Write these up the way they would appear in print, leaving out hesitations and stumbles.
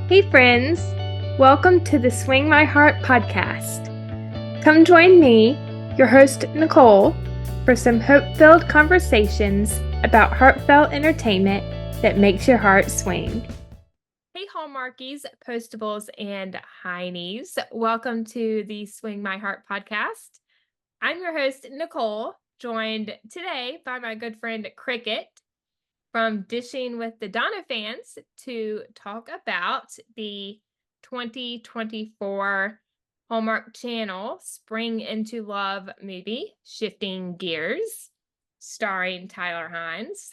Hey, friends! Welcome to the Swing My Heart podcast. Come join me, your host, Nicole, for some hope-filled conversations about heartfelt entertainment that makes your heart swing. Hey, Hallmarkies, Postables, and Heinies. Welcome to the Swing My Heart podcast. I'm your host, Nicole, joined today by my good friend, Cricket, from Dishing with the DonoFANS to talk about the 2024 Hallmark Channel Spring into Love movie, Shifting Gears, starring Tyler Hynes,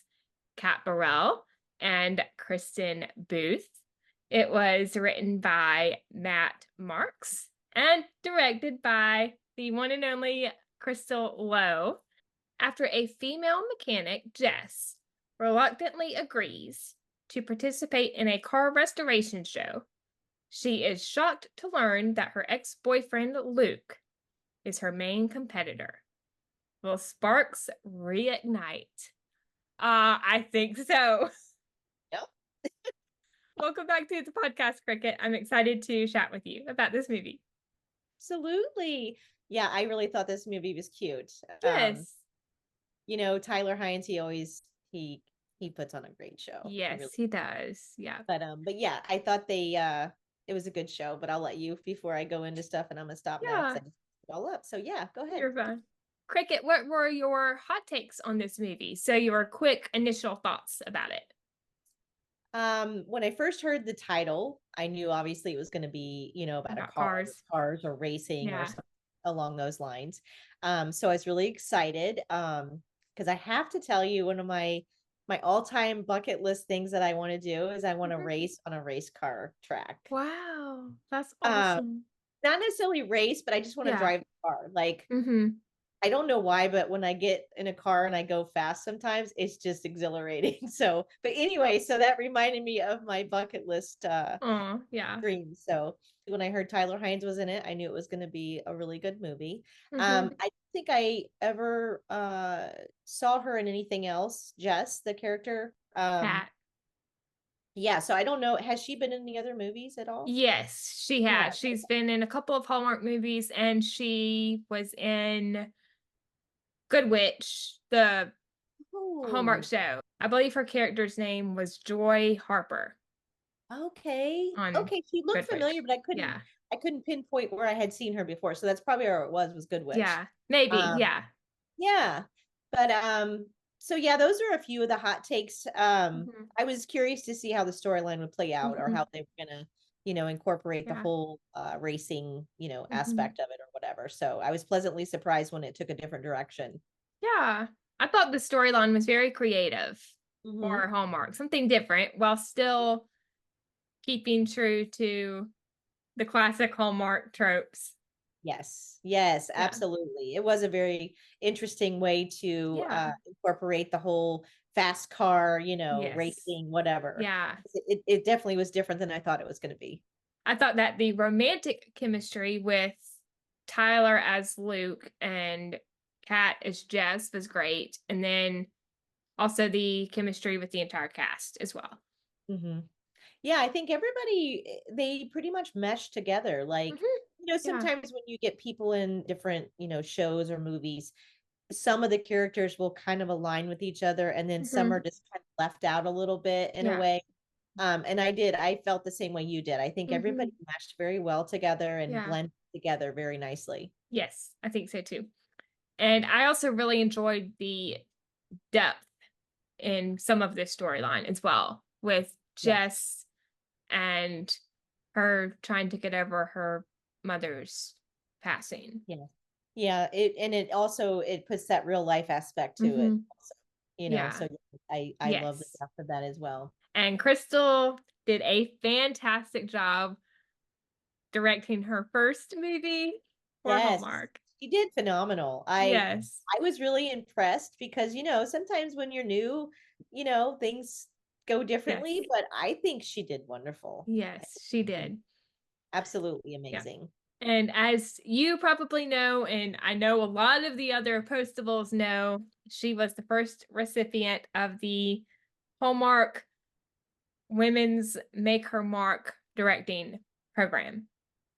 Kat Burrell, and Kristen Booth. It was written by Matt Marks and directed by the one and only Crystal Lowe. After a female mechanic, Jess, reluctantly agrees to participate in a car restoration show, she is shocked to learn that her ex-boyfriend, Luke, is her main competitor. Will sparks reignite? I think so. Yep. Welcome back to the podcast, Cricket. I'm excited to chat with you about this movie. Absolutely. Yeah, I really thought this movie was cute. Yes. Tyler Hynes, he puts on a great show. Yes, he does. Yeah. But yeah, I thought it was a good show, but I'll let you before I go into stuff, and I'm gonna stop now because I just put it all up. So yeah, go ahead. You're fine. Cricket, what were your hot takes on this movie? So your quick initial thoughts about it. When I first heard the title, I knew obviously it was going to be, about a About car, cars. cars or racing or Yeah. something along those lines. So I was really excited. Because I have to tell you, one of my all-time bucket list things that I want to do is I want to race on a race car track. Wow, that's Um, awesome. not necessarily race, but I just want to Yeah. drive the car. Like, Mm-hmm. I don't know why, but when I get in a car and I go fast sometimes, it's just exhilarating. So, but anyway, so that reminded me of my bucket list Oh, yeah. dreams. So when I heard Tyler Hynes was in it, I knew it was going to be a really good movie. Mm-hmm. I don't think I ever saw her in anything else, Jess, the character. Kat. Yeah, so I don't know. Has she been in any other movies at all? Yes, she Yeah. has. She's been in a couple of Hallmark movies, and she was in Good Witch, the Hallmark Oh, show. I believe her character's name was Joy Harper okay. on Okay, she looked Good Witch. familiar, but Yeah. I couldn't pinpoint where I had seen her before. So that's probably where it was Good Witch. Yeah. Maybe. Um, Yeah. yeah. But so yeah, those are a few of the hot takes. Mm-hmm. I was curious to see how the storyline would play out or Mm-hmm. how they were gonna, incorporate the Yeah. whole racing, Mm-hmm. aspect of it or whatever. So I was pleasantly surprised when it took a different direction. Yeah. I thought the storyline was very creative Mm-hmm. for Hallmark, something different while still keeping true to the classic Hallmark tropes. Yes, yes, Yeah. absolutely. It was a very interesting way to Yeah. incorporate the whole fast car, Yes. racing, whatever. Yeah. It definitely was different than I thought it was going to be. I thought that the romantic chemistry with Tyler as Luke and Kat as Jess was great. And then also the chemistry with the entire cast as well. Hmm. Yeah, I think everybody, they pretty much mesh together. Like, Mm-hmm. Yeah. sometimes when you get people in different, shows or movies, some of the characters will kind of align with each other, and then some Mm-hmm. are just kind of left out a little bit in a Yeah. way. And I felt the same way you did. I think Mm-hmm. everybody meshed very well together and Yeah. blended together very nicely. Yes, I think so too. And I also really enjoyed the depth in some of this storyline as well, with Yeah. Jess and her trying to get over her mother's passing. Yeah. Yeah. It also it puts that real life aspect to it Mm-hmm. also, Yeah. so I love the Yes. depth of that as well. And Crystal did a fantastic job directing her first movie for Yes, Hallmark. she did phenomenal. Yes. I was really impressed because, sometimes when you're new, things go Yes. differently, but I think she did wonderful. I Yes, think she she did did. absolutely Yeah. amazing. And as you probably know, and I know a lot of the other postables know, she was the first recipient of the Hallmark Women's Make Her Mark directing program.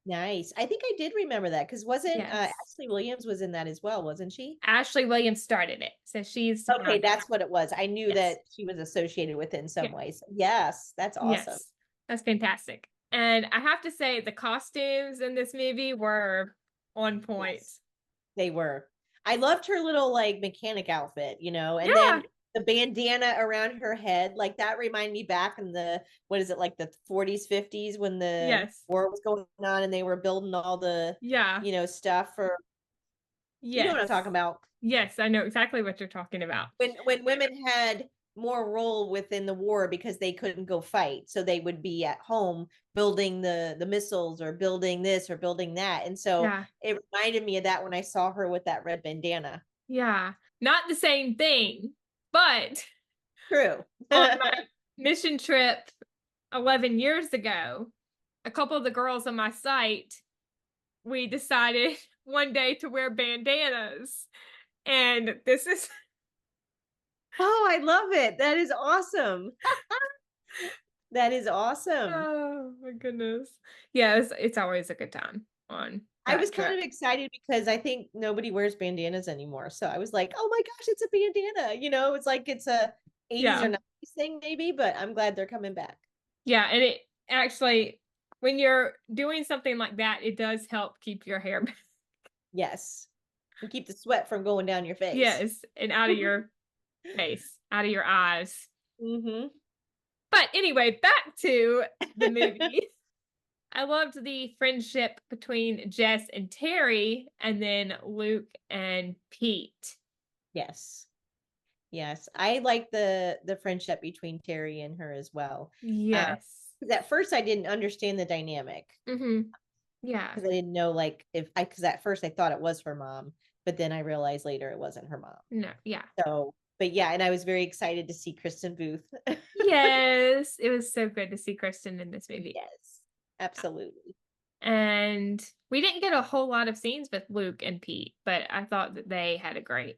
Nice. I think I did remember that because wasn't Yes. Ashley Williams was in that as well, wasn't she? Ashley Williams started it. So she's the Okay, founder. that's what it was. I knew Yes. that she was associated with it in Yeah. some ways. Yes, that's awesome. Yes. That's fantastic. And I have to say, the costumes in this movie were on point. Yes, they were. I loved her little like mechanic outfit, and Yeah. then the bandana around her head, like that reminded me back in the what is it, like the 40s, 50s when the Yes. war was going on and they were building all the, Yeah. stuff for, you know what I'm Yes. talking about. Yes. I know exactly what you're talking about. When women had more role within the war because they couldn't go fight, so they would be at home building the missiles or building this or building that, and so Yeah. it reminded me of that when I saw her with that red bandana. Yeah. Not the same thing, but True. on my mission trip 11 years ago, a couple of the girls on my site, we decided one day to wear bandanas. And this is Oh, I love it. That is awesome. That is awesome. oh my goodness. Yes, it's always a good time on I was that kind trip. of excited because I think nobody wears bandanas anymore. So I was like, oh my gosh, it's a bandana. It's like it's a 80s or Yeah. 90s thing, maybe, but I'm glad they're coming back. Yeah. And it actually, when you're doing something like that, it does help keep your hair back. Yes. And keep the sweat from going down your face. Yes. And out of your face, out of your eyes. Mm-hmm. But anyway, back to the movie. I loved the friendship between Jess and Terry, and then Luke and Pete. Yes. Yes. I like the friendship between Terry and her as well. Yes. 'Cause at first I didn't understand the dynamic Mm-hmm. Yeah. because I didn't know like if I because at first I thought it was her mom, but then I realized later it wasn't her mom. No. Yeah. So, but yeah, and I was very excited to see Kristen Booth. Yes. It was so good to see Kristen in this movie. Yes, absolutely. And we didn't get a whole lot of scenes with Luke and Pete, but I thought that they had a great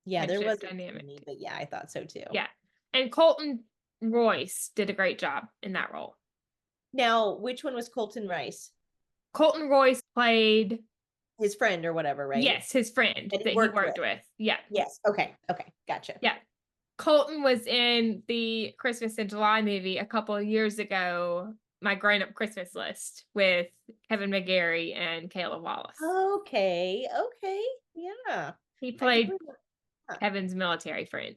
Yeah, there friendship wasn't dynamic. any, but yeah, I thought so too. Yeah. And Colton Royce did a great job in that role. Now, which one was Colton Rice? Colton Royce played, His friend or whatever, right? yes, his friend That he that he worked worked with. with. Yeah. Yes. Okay. Okay. Gotcha. Yeah. Colton was in the Christmas in July movie a couple of years ago, My Grown Up Christmas List with Kevin McGarry and Kayla Wallace. Okay. Okay. Yeah. He I do played remember that. Kevin's military friend.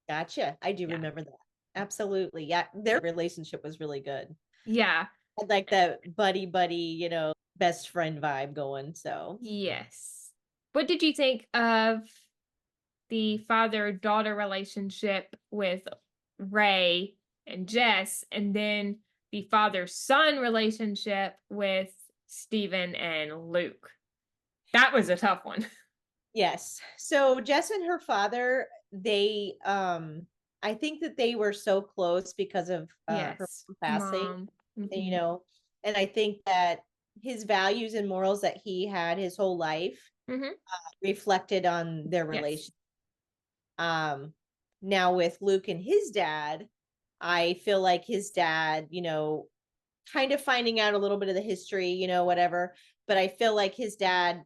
Gotcha. I do Yeah. remember that. Absolutely. Yeah. Their relationship was really good. Yeah. Had like that buddy, best friend vibe going. So Yes. What did you think of the father-daughter relationship with Ray and Jess, and then the father-son relationship with Stephen and Luke? That was a tough one. yes. So Jess and her father, they I think that they were so close because of her Yes. mom Her passing, mom. and, Mhm. and I think that his values and morals that he had his whole life Mhm. reflected on their Yes. relation. Now with Luke and his dad, I feel like his dad, kind of finding out a little bit of the history, whatever, but I feel like his dad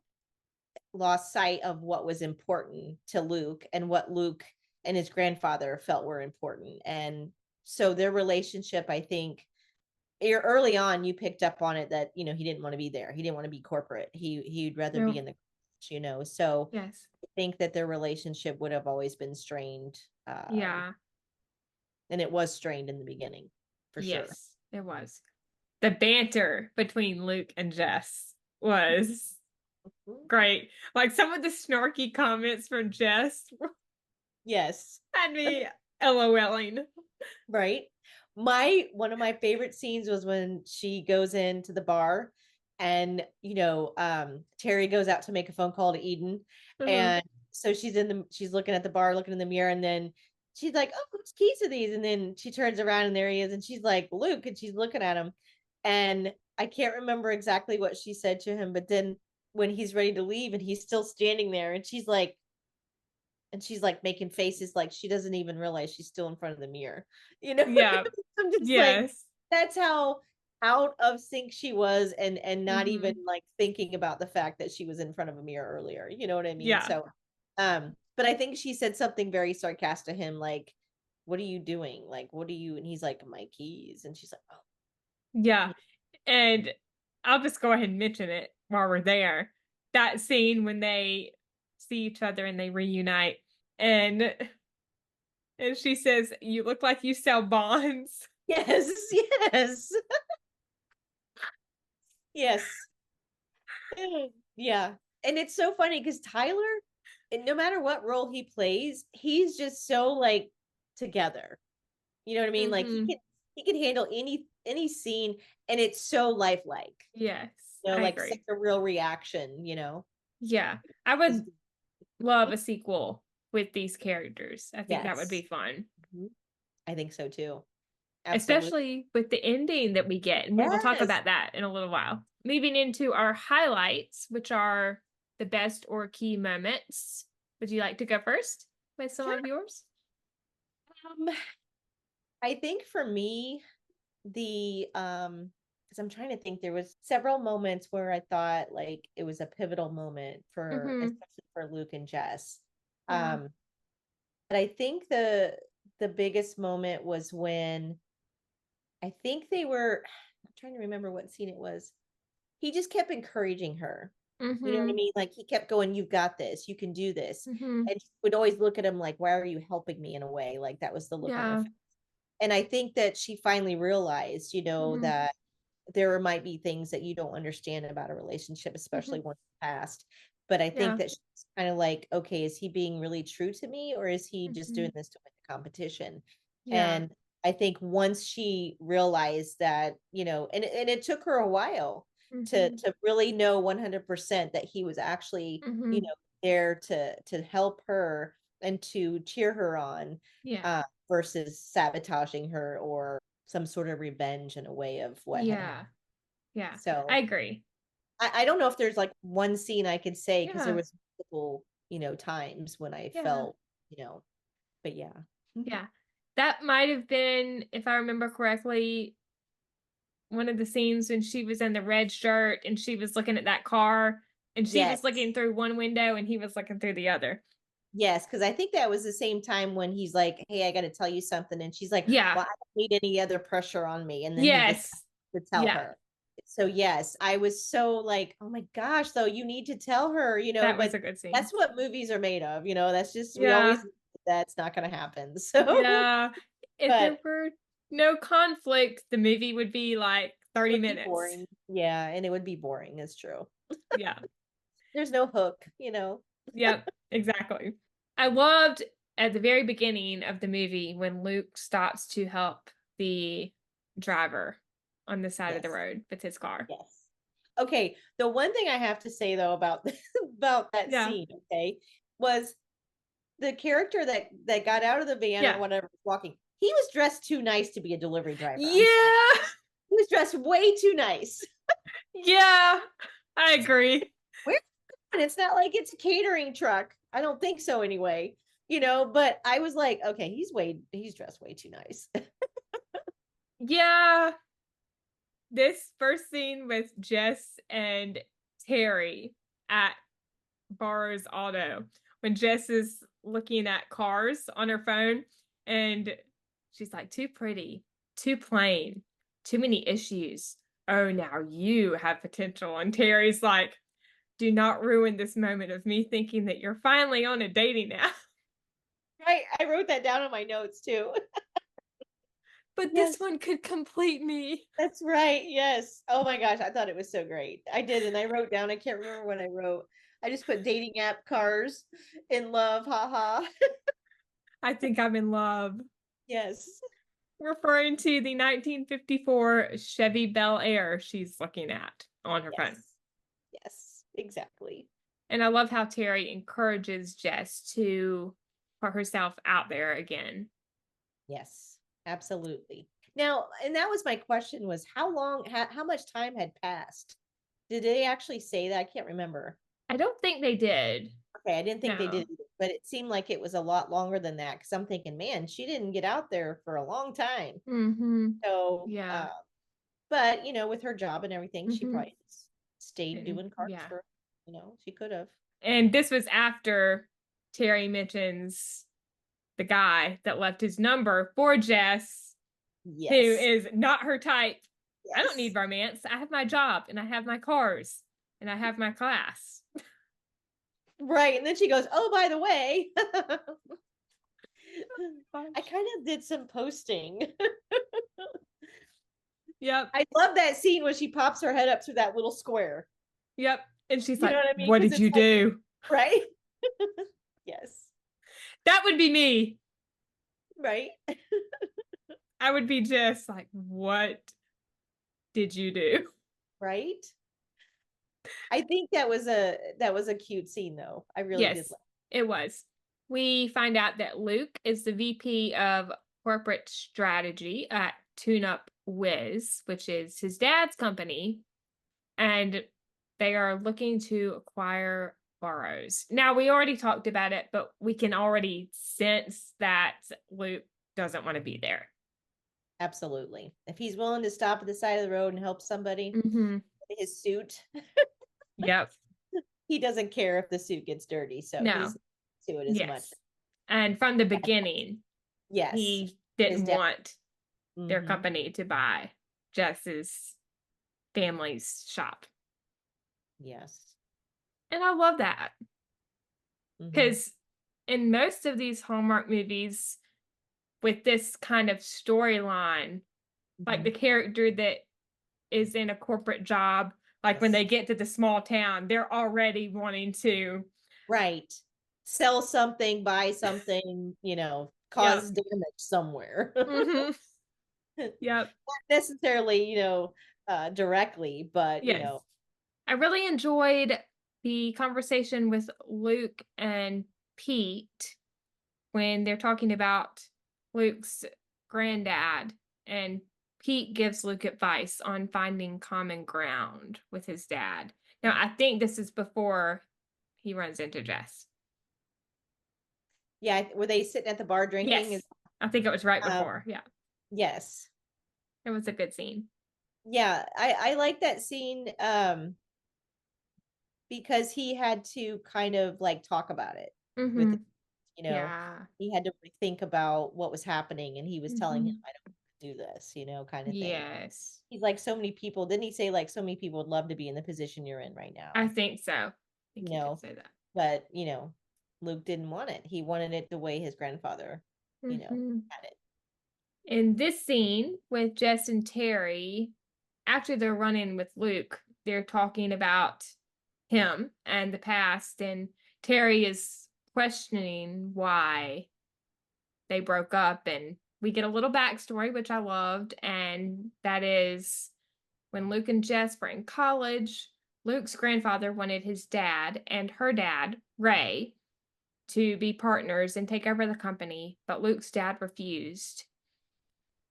lost sight of what was important to Luke and what Luke and his grandfather felt were important. And so their relationship, I think, early on you picked up on it that, he didn't want to be there. He didn't want to be corporate. He'd rather be No. in the, so Yes. I think that their relationship would have always been strained. Yeah. And it was strained in the beginning, for sure. Yes, it was. The banter between Luke and Jess was Mhm. great. Like some of the snarky comments from Jess Yes. had me LOLing. Right. One of my favorite scenes was when she goes into the bar and Terry goes out to make a phone call to Eden, Mhm. and so she's looking at the bar, looking in the mirror, and then she's like, oh, whose keys are these? And then she turns around and there he is, and she's like, Luke, and she's looking at him, and I can't remember exactly what she said to him, but then when he's ready to leave and he's still standing there, and she's like making faces like she doesn't even realize she's still in front of the mirror. Yeah. I'm just like, Yes. that's how out of sync she was, and not even Mhm. like thinking about the fact that she was in front of a mirror earlier. You know what I mean? Yeah. So but I think she said something very sarcastic to him, like, what are you doing? Like, what are you? And he's like, my keys. And she's like, oh, Yeah. And I'll just go ahead and mention it while we're there. That scene when they see each other and they reunite and she says, "You look like you sell bonds." yes, yes, yes. Yeah. And it's so funny because Tyler, and no matter what role he plays, he's just so like together. You know what I mean? Like Mhm. he can handle any scene, and it's so lifelike. Yes, You know, I like such agree. a real reaction, you know. Yeah. I Is would love a sequel with these characters. I think that would be yes. fun. Mhm. I think so too. Absolutely. Especially with the ending that we get, and we will talk Yes. about that in a little while. Moving into our highlights, which are the best or key moments. Would you like to go first with some Sure. of yours? Um, I think for me, the because I'm trying to think, there was several moments where I thought like it was a pivotal moment for Mhm. especially for Luke and Jess. Yeah. Um, but I think the biggest moment was when I think they were I'm trying to remember what scene it was. He just kept encouraging her. You know what I Mhm. mean? Like he kept going, "You've got this. You can do this." Mhm. And she would always look at him like, "Why are you helping me?" in a way. Like that was the look on her Yeah. face. And I think that she finally realized, Mhm. that there might be things that you don't understand about a relationship, especially Mhm. once past. But I think Yeah. that she's kind of like, okay, is he being really true to me, or is he just doing Mhm. this to win the competition? Yeah. And I think once she realized that, and it took her a while Mhm. to really know 100% that he was actually, Mhm. there to help her and to cheer her on, Yeah. uh, versus sabotaging her or some sort of revenge in a way of what had happened. Yeah. Yeah. I So agree. I don't know if there's like one scene I could say because there Yeah. was multiple, times when I Yeah. felt, you know, but yeah. Yeah. That might have been, if I remember correctly, one of the scenes when she was in the red shirt and she was looking at that car and she was Yes. looking through one window and he was looking through the other. Yes, because I think that was the same time when he's like, "Hey, I got to tell you something," and she's like, Yeah. "Well, I don't need any other pressure on me," and then he just Yes. to tell Yeah. her. So yes, I was so like, "Oh my gosh!" Though you need to tell her, That was but a good scene. that's what movies are made of. That's just we Yeah. always that's not going to happen. So, Yeah. If there but were no conflict, the movie would be like it 30 would be minutes. boring. Yeah, and it would be boring. It's true. Yeah. There's no hook. Yep. Exactly. I loved at the very beginning of the movie when Luke stops to help the driver on the side of the Yes. road with his car. Yes. Okay. The one thing I have to say though about about that Yeah. scene, okay, was the character that got out of the van or Yeah. whatever walking. He was dressed too nice to be a delivery driver. I'm sorry. Yeah. He was dressed way too nice. Yeah. I agree. Where and it's not like it's a catering truck. I don't think so anyway. But I was like, okay, he's dressed way too nice. Yeah. This first scene with Jess and Terry at Barr's Auto when Jess is looking at cars on her phone and she's like, too pretty, too plain, too many issues. Oh, now you have potential. And Terry's like, do not ruin this moment of me thinking that you're finally on a dating app. Right. I wrote that down in my notes too. But this Yes. one could complete me. That's right. Yes. Oh my gosh, I thought it was so great. I did, and I wrote down. I can't remember what I wrote. I just put dating app cars in love. Haha. I think I'm in love. Yes. Referring to the 1954 Chevy Bel Air she's looking at on her phone. Yes. Yes. Exactly. And I love how Terry encourages Jess to put herself out there again. Yes. Absolutely. Now, and that was my question: was how much time had passed? Did they actually say that? I can't remember. I don't think they did. Okay, I didn't think they No. did, either, but it seemed like it was a lot longer than that because I'm thinking, man, she didn't get out there for a long time. Mm-hmm. So, Yeah. But, with her job and everything, she Mhm. probably stayed And doing cards yeah. for, she could have. And this was after Terry mentions the guy that left his number for Jess, who Yes. is not her type. I don't Yes. need romance. I have my job and I have my cars and I have my class. Right. And then she goes, "Oh, by the way, I Gosh. kind of did some posting." Yep. I love that scene when she pops her head up through that little square. Yep. And she's You know like, what I mean? what Because did it's you like, do? right? Yes. That would be me. Right. I would be just like, what did you do? Right. I think that was a cute scene though. I really did Yes, like. it was. We find out that Luke is the VP of corporate strategy at Tune Up Wiz, which is his dad's company, and they are looking to acquire Burrows. Now, we already talked about it, but we can already sense that Luke doesn't want to be there. Absolutely. If he's willing to stop at the side of the road and help somebody Mm-hmm. in his suit, Yep. he doesn't care if the suit gets dirty. So No. he's to it as much. Yes. And from the beginning, Yes. he His didn't dad. want their Hmm. company to buy Jess's family's shop. Yes. And I love that Hmm. because in most of these Hallmark movies, with this kind of storyline, like Hmm. the character that is in a corporate job, like when Yes. they get to the small town, they're already wanting to, Right. Sell something, buy something, yep. cause damage somewhere. Mm-hmm. Not Yep. necessarily, directly, but Yes. I really enjoyed the conversation with Luke and Pete when they're talking about Luke's granddad, and Pete gives Luke advice on finding common ground with his dad. Now, I think this is before he runs into Jess. yeah, were they sitting at the bar drinking? Yes, I think it was right Um, before. Yeah, yes. it was a good scene. Yeah, I like that scene because he had to kind of like talk about it with Mm-hmm. you know Yeah. he had to really think about what was happening, and he was telling him, Mm-hmm. "I don't do this," kind of thing. Yes, He's like, so many people, didn't he say, like, so many people would love to be in the position you're in right I now, think so. I think you he did know say that. but Luke didn't want it. He wanted it the way his grandfather Mm-hmm. had it. In this scene with Jess and Terry, after they're running with Luke, they're talking about him and the past, and Terry is questioning why they broke up, and we get a little backstory, which I loved, and that is when Luke and Jess were in college, Luke's grandfather wanted his dad and her dad, Ray, to be partners and take over the company, but Luke's dad refused.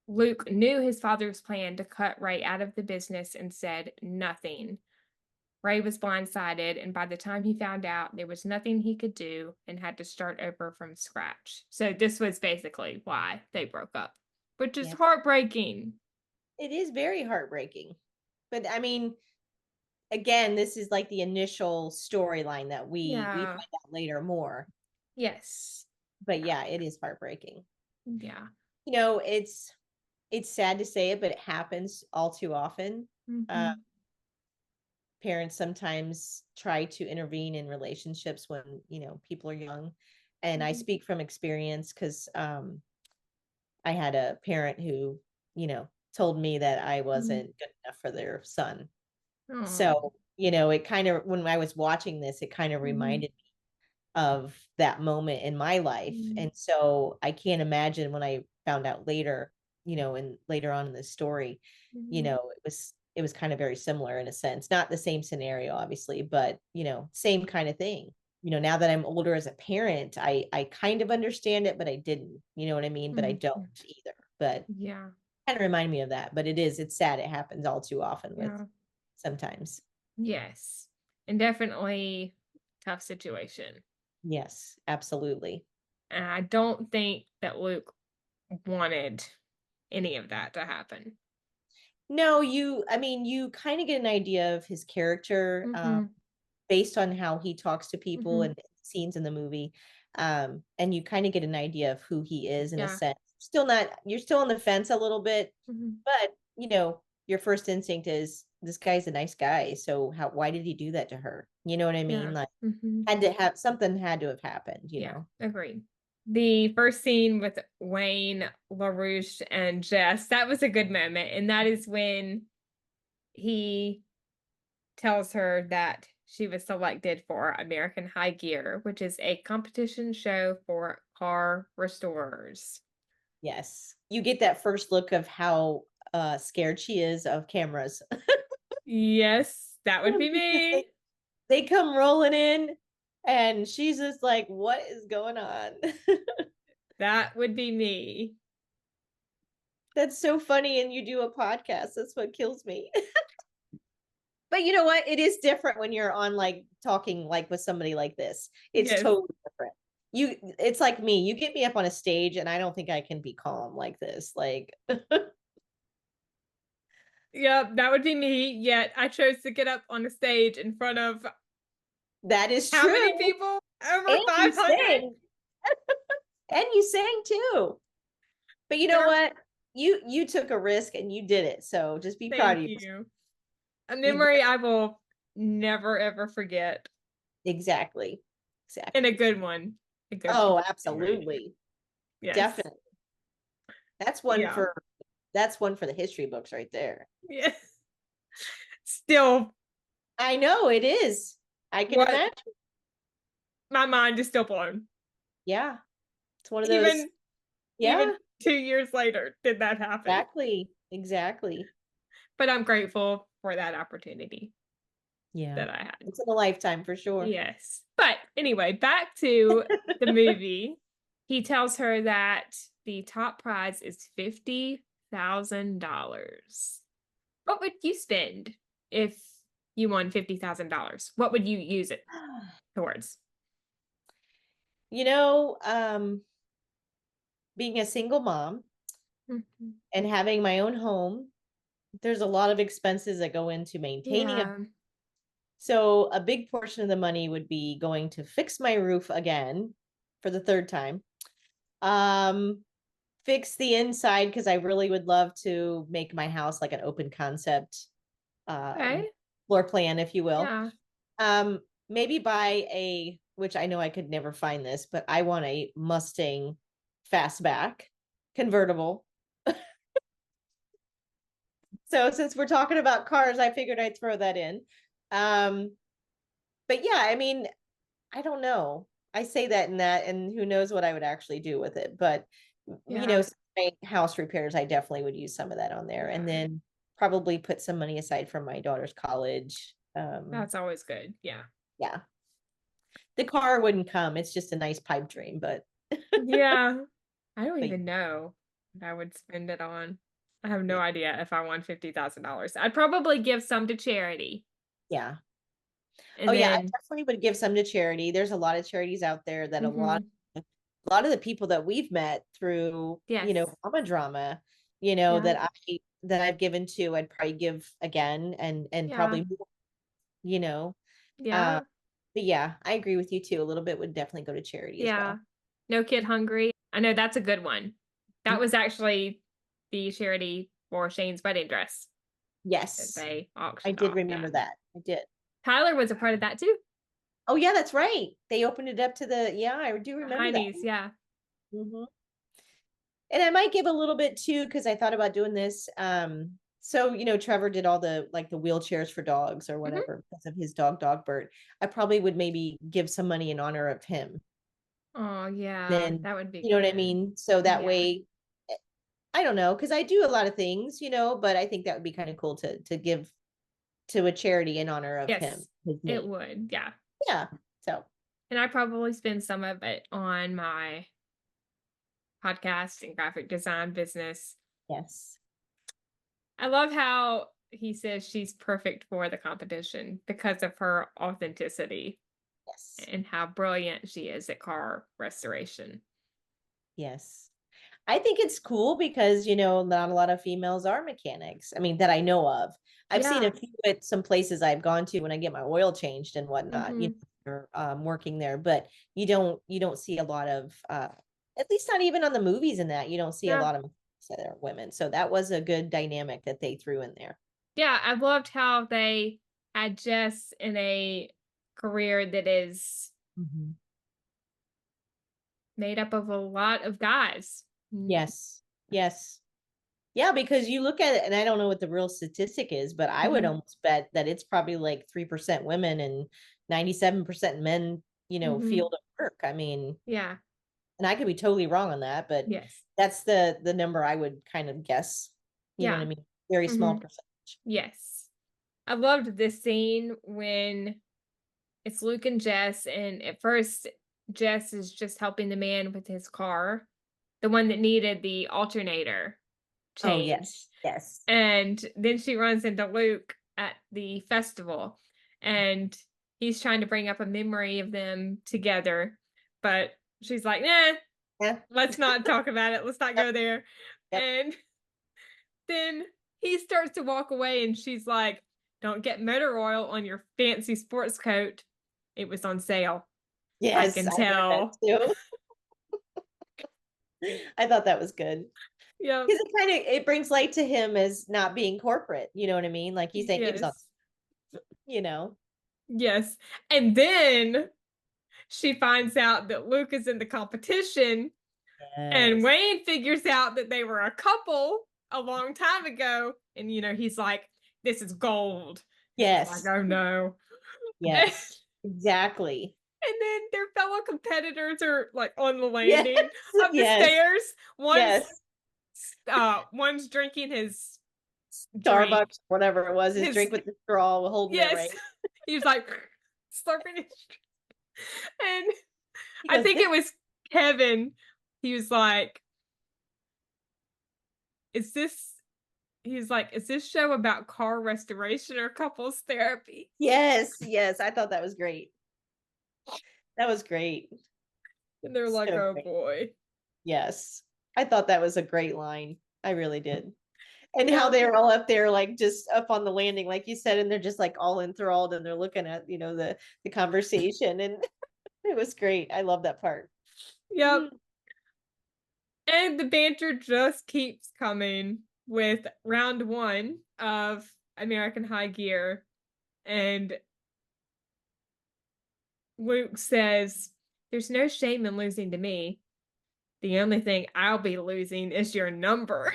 Luke knew his father's plan to cut Ray out of the business and said nothing. Ray was blindsided, and by the time he found out, there was nothing he could do and had to start over from scratch. So, this was basically why they broke up, which is Yeah, heartbreaking. it is very heartbreaking, but I mean, again, this is like the initial storyline that we Yeah. find out later more. Yes. But yeah, it is heartbreaking. Yeah. It's sad to say it, but it happens all too often. Hmm. Parents sometimes try to intervene in relationships when people are young, and I Hmm. speak from experience because I had a parent who told me that I wasn't good enough for their son. Oh. So it kind of, when I was watching this, it kind of Hmm. reminded me of that moment in my life. Hmm. And so I can't imagine when I found out later, and later on in the story, Hmm. it was kind of very similar in a sense. Not the same scenario, obviously, but same kind of thing. Now that I'm older as a parent, I kind of understand it, but I didn't, you know what I mean? But I don't Hmm. either. But Yeah. kind of remind me of that. But it's sad. It happens all too often with Yeah. sometimes. Yes. And definitely tough situation. Yes, absolutely. And I don't think that Luke wanted any of that to happen. No, I mean, you kind of get an idea of his character Mm-hmm. based on how he talks to people Mm-hmm. and scenes in the movie. And you kind of get an idea of who he is in a Yeah. sense. You're still on the fence a little bit, Mm-hmm. but your first instinct is this guy's a nice guy. So why did he do that to her? You know what I mean? Yeah. Like Mm-hmm. had to have happened, you Yeah. know? Agreed. The first scene with Wayne, LaRouche, and Jess, that was a good moment. And that is when he tells her that she was selected for American High Gear, which is a competition show for car restorers. Yes. You get that first look of how scared she is of cameras. Yes, that would be Because me. they come rolling in and she's just like, what is going on? That would be me. That's so funny. And you do a podcast. That's what kills me. But you know what? It is different when you're on like talking like with somebody like this. It's Yes. totally different. It's like me. You get me up on a stage and I don't think I can be calm like this. Like Yep, that would be me. Yet I chose to get up on the stage in front of that is how true. many people? Over And you 500? sang. And you sang too. But you know There, what? You took a risk and you did it. So just be proud thank of yourself. you. A You memory I will never ever forget. exactly. And a Exactly. good one. A good Oh, memory. absolutely. Yes. Definitely. That's one Yeah. for that's one for the history books right there. Yeah. Still, I know it is. I can what imagine. my mind is still blown. Yeah. It's one of those. Even Yeah, even 2 years later did that happen. exactly. Exactly. But I'm grateful for that opportunity Yeah. that I had. It's in a lifetime for sure. Yes. But anyway, back to the movie. He tells her that the top prize is $50,000. What would you spend if you won $50,000? What would you use it towards? You know, being a single mom Mhm. and having my own home, there's a lot of expenses that go into maintaining a. Yeah. So a big portion of the money would be going to fix my roof again for the third time. Um, Fix the inside because I really would love to make my house like an open concept Okay. floor plan, if you will. Yeah. Maybe buy which I know I could never find this, but I want a Mustang fastback convertible. So since we're talking about cars, I figured I'd throw that in. Um, but yeah, I mean, I don't know. I say that and that, and who knows what I would actually do with it. But Yeah. my house repairs, I definitely would use some of that on there, and Yeah. then probably put some money aside for my daughter's college. That's always good. Yeah. Yeah, the car wouldn't come. It's just a nice pipe dream, Yeah. I don't but even know what I would spend it on. I have no yeah, idea if I won $50,000. I'd probably give some to charity. yeah. Oh And yeah, I then, definitely would give some to charity. There's a lot of charities out there that mhm, a lot of the people that we've met through, yes. mama drama, Yeah. that I've given to, I'd probably give again and Yeah. probably more, you know. Uh, Yeah. but yeah, I agree with you too. A little bit would definitely go to charity as Yeah. well. No Kid Hungry. I know that's a good one. That Mhm. was actually the charity for Shane's wedding dress that Yes, they I auctioned did off. Yeah. remember that. I did. Tyler was a part of that too. Oh yeah, that's right. They opened it up to yeah, I do The remember that. Heinies. Yeah. Mhm. And I might give a little bit too, because I thought about doing this. So Trevor did all the like the wheelchairs for dogs or Hmm. whatever because of his dog Bert. I probably would maybe give some money in honor of him. Oh, yeah. Then That would be you know what I good. mean? So that Yeah. way, I don't know, because I do a lot of things, but I think that would be kind of cool to give to a charity in honor of him, Yes, his it name. would. Yeah. Yeah. So And I probably spend some of it on my podcast and graphic design business. yes. I love how he says she's perfect for the competition because of her authenticity Yes. and how brilliant she is at car restoration. Yes. I think it's cool because, not a lot of females are mechanics. I mean, that I know of. I've seen a Yeah. few at some places I've gone to when I get my oil changed and whatnot, Hmm. or, working there, but you don't see a lot of, at least not even on the movies and that, you don't see a Yeah. lot of that are women. So that was a good dynamic that they threw in there. Yeah. I loved how they had Jess in a career that is Mhm. made up of a lot of guys. Yes. Yes. Yeah, because you look at it, and I don't know what the real statistic is, but I would Mm-hmm. almost bet that it's probably like 3% women and 97% men, Hmm. field of work. I mean, Yeah. and I could be totally wrong on that, but Yes. that's the number I would kind of guess. You know what Yeah. I mean? Very Hmm. small percentage. Yes. I loved this scene when it's Luke and Jess, and at first, Jess is just helping the man with his car, the one that needed the alternator Oh, yes. changed. Yes. And then she runs into Luke at the festival, and he's trying to bring up a memory of them together. But she's like, nah, Yeah. let's not talk about it. Let's not Yep. go there. Yep. And then he starts to walk away, and she's like, don't get motor oil on your fancy sports coat. It was on sale. I Yes, can I heard that tell. too. I thought that was good. Yep. Because it brings light to him as not being corporate. You know what I mean? Like he's saying it was on, Yes. you know. Yes. And then she finds out that Luke is in the competition, and Yes. Wayne figures out that they were a couple a long time ago. And, he's like, this is gold. And she's like, Yes. oh no. And, Yes. Exactly. and then their fellow competitors are like on the Yes. landing of the Yes. stairs. One's Yes. one's drinking his drink. Starbucks, whatever it was, his His drink with the straw holding it Yes. right. He was like slurping his drink. And He I goes, think this it was Kevin. He was like, is this he's like, is this show about car restoration or couples therapy? yes, yes. I thought that was great. That was great. And they're like, So oh great. boy. Yes. I thought that was a great line. I really did. And how Yeah. they were all up there, like just up on the landing, like you said, and they're just like all enthralled and they're looking at, the conversation. And it was great. I love that part. Yep. And the banter just keeps coming with round one of American High Gear. And Luke says, there's no shame in losing to me. The only thing I'll be losing is your number.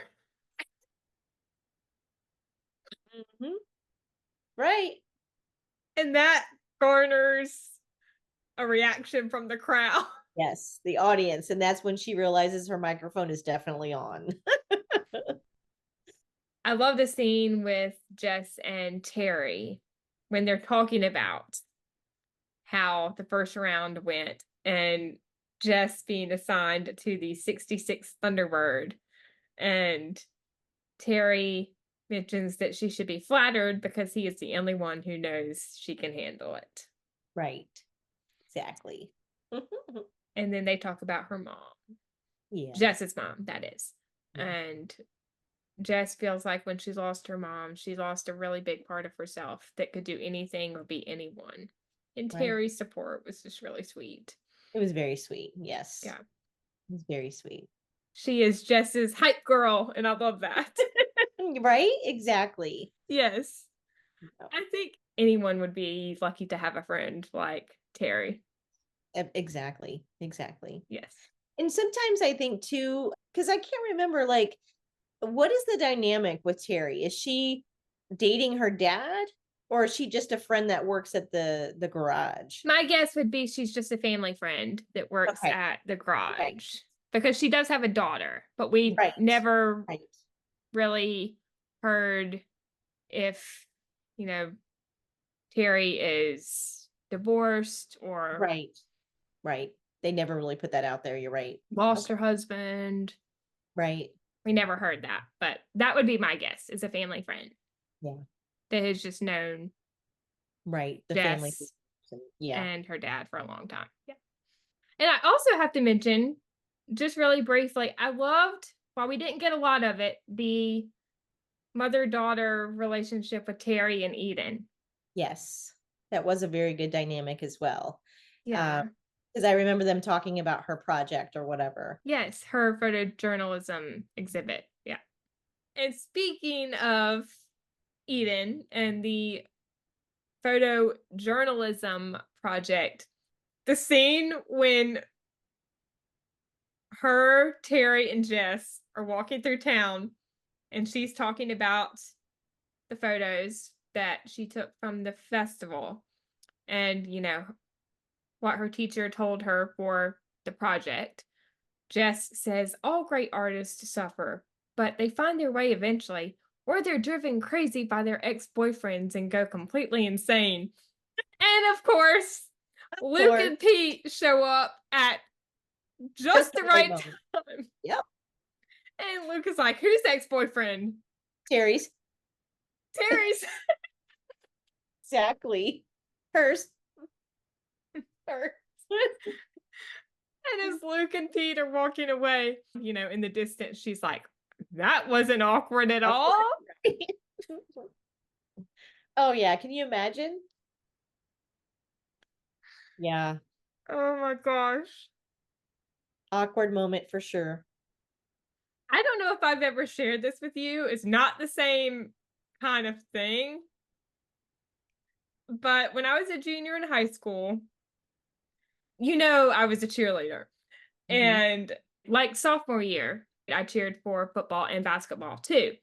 Mhm. Right. And that garners a reaction from the crowd. Yes, the audience. And that's when she realizes her microphone is definitely on. I love the scene with Jess and Terry when they're talking about how the first round went and Jess being assigned to the 66th Thunderbird. And Terry mentions that she should be flattered because he is the only one who knows she can handle it. Right. Exactly. And then they talk about her mom, Yeah. Jess's mom, that is. Yeah. And Jess feels like when she lost her mom, she lost a really big part of herself that could do anything or be anyone. And Right. Terry's support was just really sweet. It was very sweet. Yes. Yeah. It was very sweet. She is Jess's hype girl, and I love that. Right? Exactly. Yes. No. I think anyone would be lucky to have a friend like Terry. Exactly. Exactly. Yes. And sometimes I think too, because I can't remember, like, what is the dynamic with Terry? Is she dating her dad, or is she just a friend that works at the garage? My guess would be she's just a family friend that works Okay. at the Okay. garage because she does have a daughter, but we Right. never Right. really heard if, you know, Terry is divorced or Right. Right. They never really put that out there. You're right. lost Okay. her husband. Right. We never heard that, but that would be my guess is a family friend Yeah. that has just known Right. The family. Jess Yeah. and her dad for a long time. Yeah. And I also have to mention just really briefly, I loved, while we didn't get a lot of it, the mother-daughter relationship with Terry and Eden. Yes, that was a very good dynamic as well. Yeah. Because I remember them talking about her project or whatever. Yes, her photojournalism exhibit. Yeah. And speaking of Eden and the photojournalism project, the scene when her, Terry, and Jess are walking through town and she's talking about the photos that she took from the festival and, what her teacher told her for the project. Jess says all great artists suffer, but they find their way eventually, or they're driven crazy by their ex boyfriends and go completely insane. And of course, Luke Or and Pete show up at just just the the right right moment. time. Yep. And Luke is like, who's ex boyfriend? Terry's. Terry's. Exactly. Hers. Her. And as Luke and Pete are walking away, in the distance, she's like, that wasn't awkward at all. Oh yeah, can you imagine? Yeah, Oh my gosh. awkward moment for sure. I don't know if I've ever shared this with you. It's not the same kind of thing. But when I was a junior in high school, I was a cheerleader. Mhm. And like sophomore year, I cheered for football and basketball too.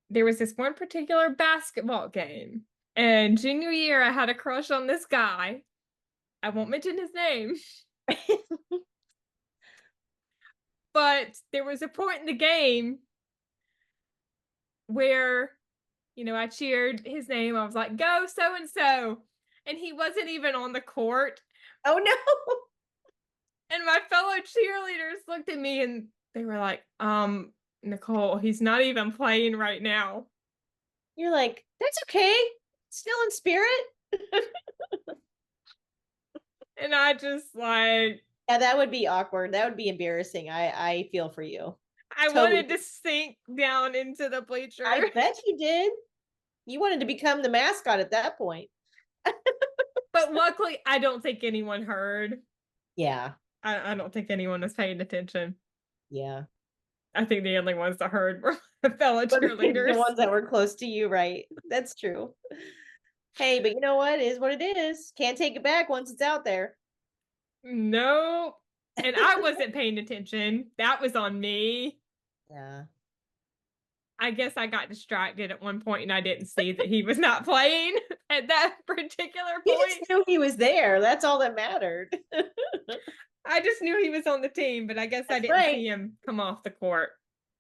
There was this one particular basketball game. And junior year, I had a crush on this guy. I won't mention his name, but there was a point in the game where, I cheered his name. I was like, go so and so. And he wasn't even on the court. Oh no. And my fellow cheerleaders looked at me and they were like, Nicole, he's not even playing right now. You're like, that's okay. Still in spirit. And I just like, Yeah, that would be awkward. That would be embarrassing. I feel for you. I Totally. wanted to sink down into the I bleacher. bet you did. You wanted to become the mascot at that point. But luckily, I don't think anyone heard. Yeah. I don't think anyone was paying attention. Yeah. I think the only ones that heard were the fellow But the cheerleaders. ones that were close to you, right? That's true. Hey, but you know what? It is what it is. Can't take it back once it's out there. No. And I wasn't paying attention. That was on me. Yeah. I guess I got distracted at one point and I didn't see that he was not playing at that particular You just point. knew he was there. That's all that mattered. I just knew he was on the team, but I guess I That's didn't right. see him come off the court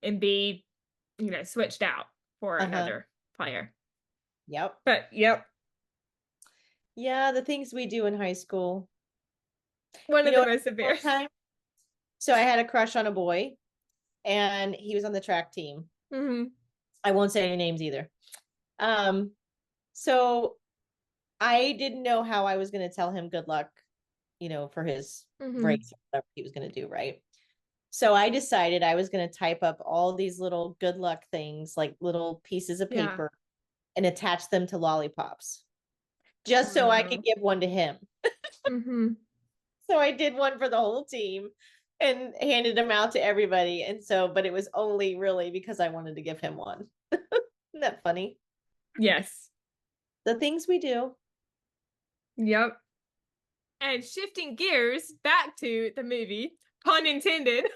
and be, switched out for Uh-huh. another player. Yep. But yep, Yeah, the things we do in high school. one You of know the what most I did one embarrassing. time? So I had a crush on a boy and he was on the track team. Hmm. I won't say any names either. Um, so I didn't know how I was going to tell him good luck, for his Hmm. race or whatever he was going to do, right? So I decided I was going to type up all these little good luck things, like little pieces of Yeah. paper, and attach them to lollipops, just so I could Wow. give one to him. Hmm. So I did one for the whole team and handed them out to everybody. And so, but it was only really because I wanted to give him one. Isn't that funny? Yes. The things we do. Yep. And shifting gears back to the movie, pun intended,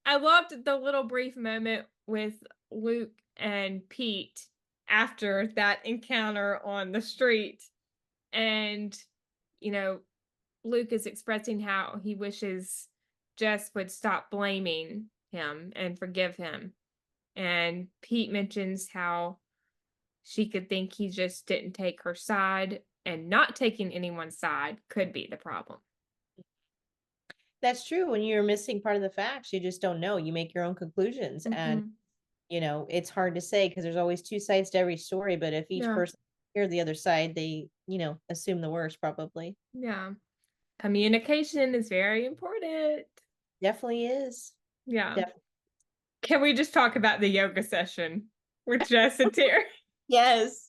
I loved the little brief moment with Luke and Pete after that encounter on the street. And, you know, Luke is expressing how he wishes Jess would stop blaming him and forgive him. And Pete mentions how she could think he just didn't take her side, and not taking anyone's side could be the problem. That's true. When you're missing part of the facts, you just don't know. You make your own conclusions. And, Hmm. it's hard to say because there's always two sides to every story. But if each Yeah. person hear the other side, they, assume the worst probably. Yeah. Communication is very important. Definitely is. Yeah. Def- Can we just talk about the yoga session with Jess and Terry? yes.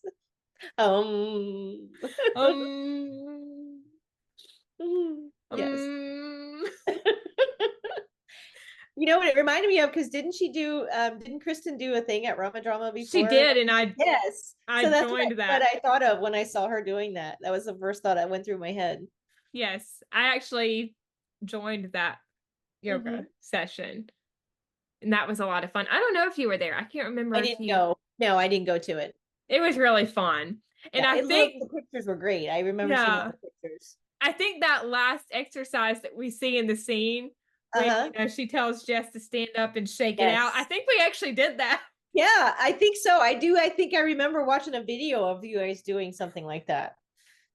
Um. Um, yes. um, You know what it reminded me of? Because didn't Kristen do a thing at Rama Drama she before? did, and Yes. I So that's joined what that. I thought of when I saw her doing that. That was the first thought that went through my head. Yes, I actually joined that yoga Hmm. session, and that was a lot of fun. I don't know if you were there. I can't remember I if didn't you. go. No, I didn't go to it. It was really fun, and Yeah, I it looked, think, the pictures were great. I remember seeing all yeah, the pictures. I think that last exercise that we see in the scene when Uh-huh. she tells Jess to stand up and shake it out. I Yes. think we actually did that. Yeah, I think so. I do. I think I remember watching a video of you guys doing something like that.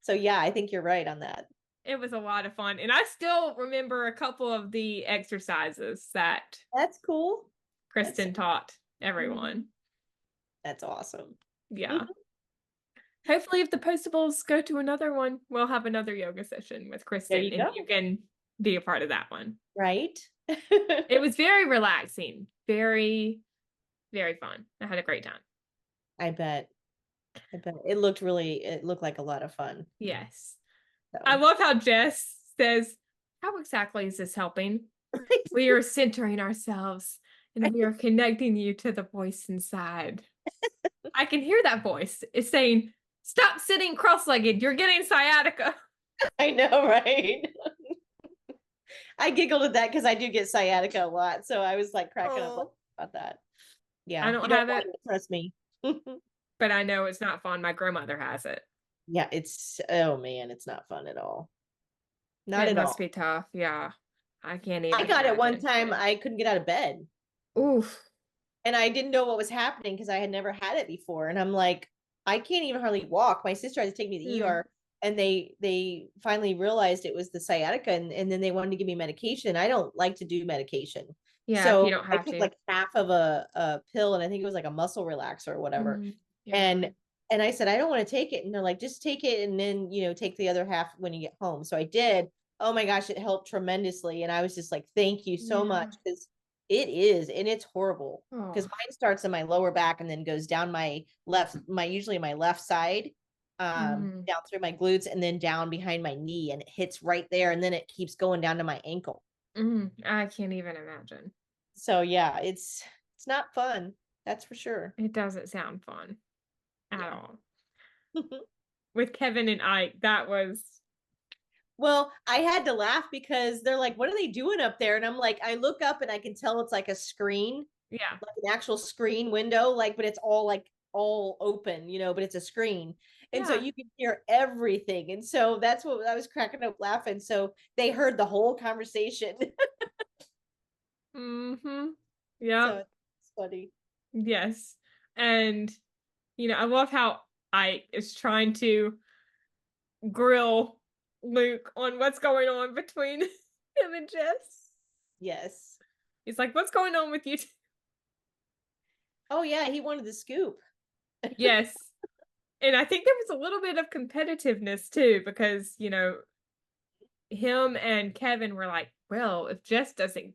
So yeah, I think you're right on that. It was a lot of fun, and I still remember a couple of the exercises that That's cool. That's Kristen taught mhm. everyone. That's awesome. Yeah. Hopefully, if the Postables go to another one, we'll have another yoga session with There Kristen you and you go. can be a part of that one. Right? It was very relaxing, very, very fun. I had a great time. I bet. I bet it looked like a lot of fun. Yes. I So love how Jess says, how exactly is this helping? We are centering ourselves and we are connecting you to the voice inside. I can hear that voice. It's saying, stop sitting cross-legged. You're getting sciatica. I know, right? I giggled at that because I do get sciatica a lot. So I was like cracking up Oh. about that. I Yeah, you don't don't have want it, it, trust me. but I know it's not fun. My grandmother has it. Yeah, it's oh man, it's not fun at all. Not It at must all. be tough. Yeah. I can't I even got it one imagine. time, I couldn't get out of bed. Oof. And I didn't know what was happening because I had never had it before. And I'm like, I can't even hardly walk. My sister had to take me to the Mm. ER and they finally realized it was the sciatica and then they wanted to give me medication. I don't like to do medication. Yeah, if you So don't I have took to. like half of a pill and I think it was like a muscle relaxer or whatever. Mm. Yeah. And and I said, I don't want to take it. And they're like, just take it and then, take the other half when you get home. So I did. Oh my gosh, it helped tremendously. And I was just like, thank you so much. Yeah. Because it is, and it's horrible. Because Oh. mine starts in my lower back and then goes down usually my left side, Mm. down through my glutes and then down behind my knee. And it hits right there. And then it keeps going down to my ankle. Mm. I can't even imagine. So yeah, it's not fun. That's for sure. It doesn't sound fun at Yeah. all. With Kevin and Ike, that was, Well, I had to laugh because they're like, what are they doing up there? And I'm like, I look up and I can tell it's like a screen, yeah. like an actual screen window, but it's all all open, but it's a screen. And so Yeah. you can hear everything. And so that's what I was cracking up laughing. So they heard the whole conversation. Mm-hmm. So Yep. it's funny. Yes. And, I love how Ike is trying to grill Luke on what's going on between him and Jess. Yes. He's like, what's going on with you? Oh yeah, he wanted the scoop. Yes. And I think there was a little bit of competitiveness too, because, him and Kevin were like, well, if Jess doesn't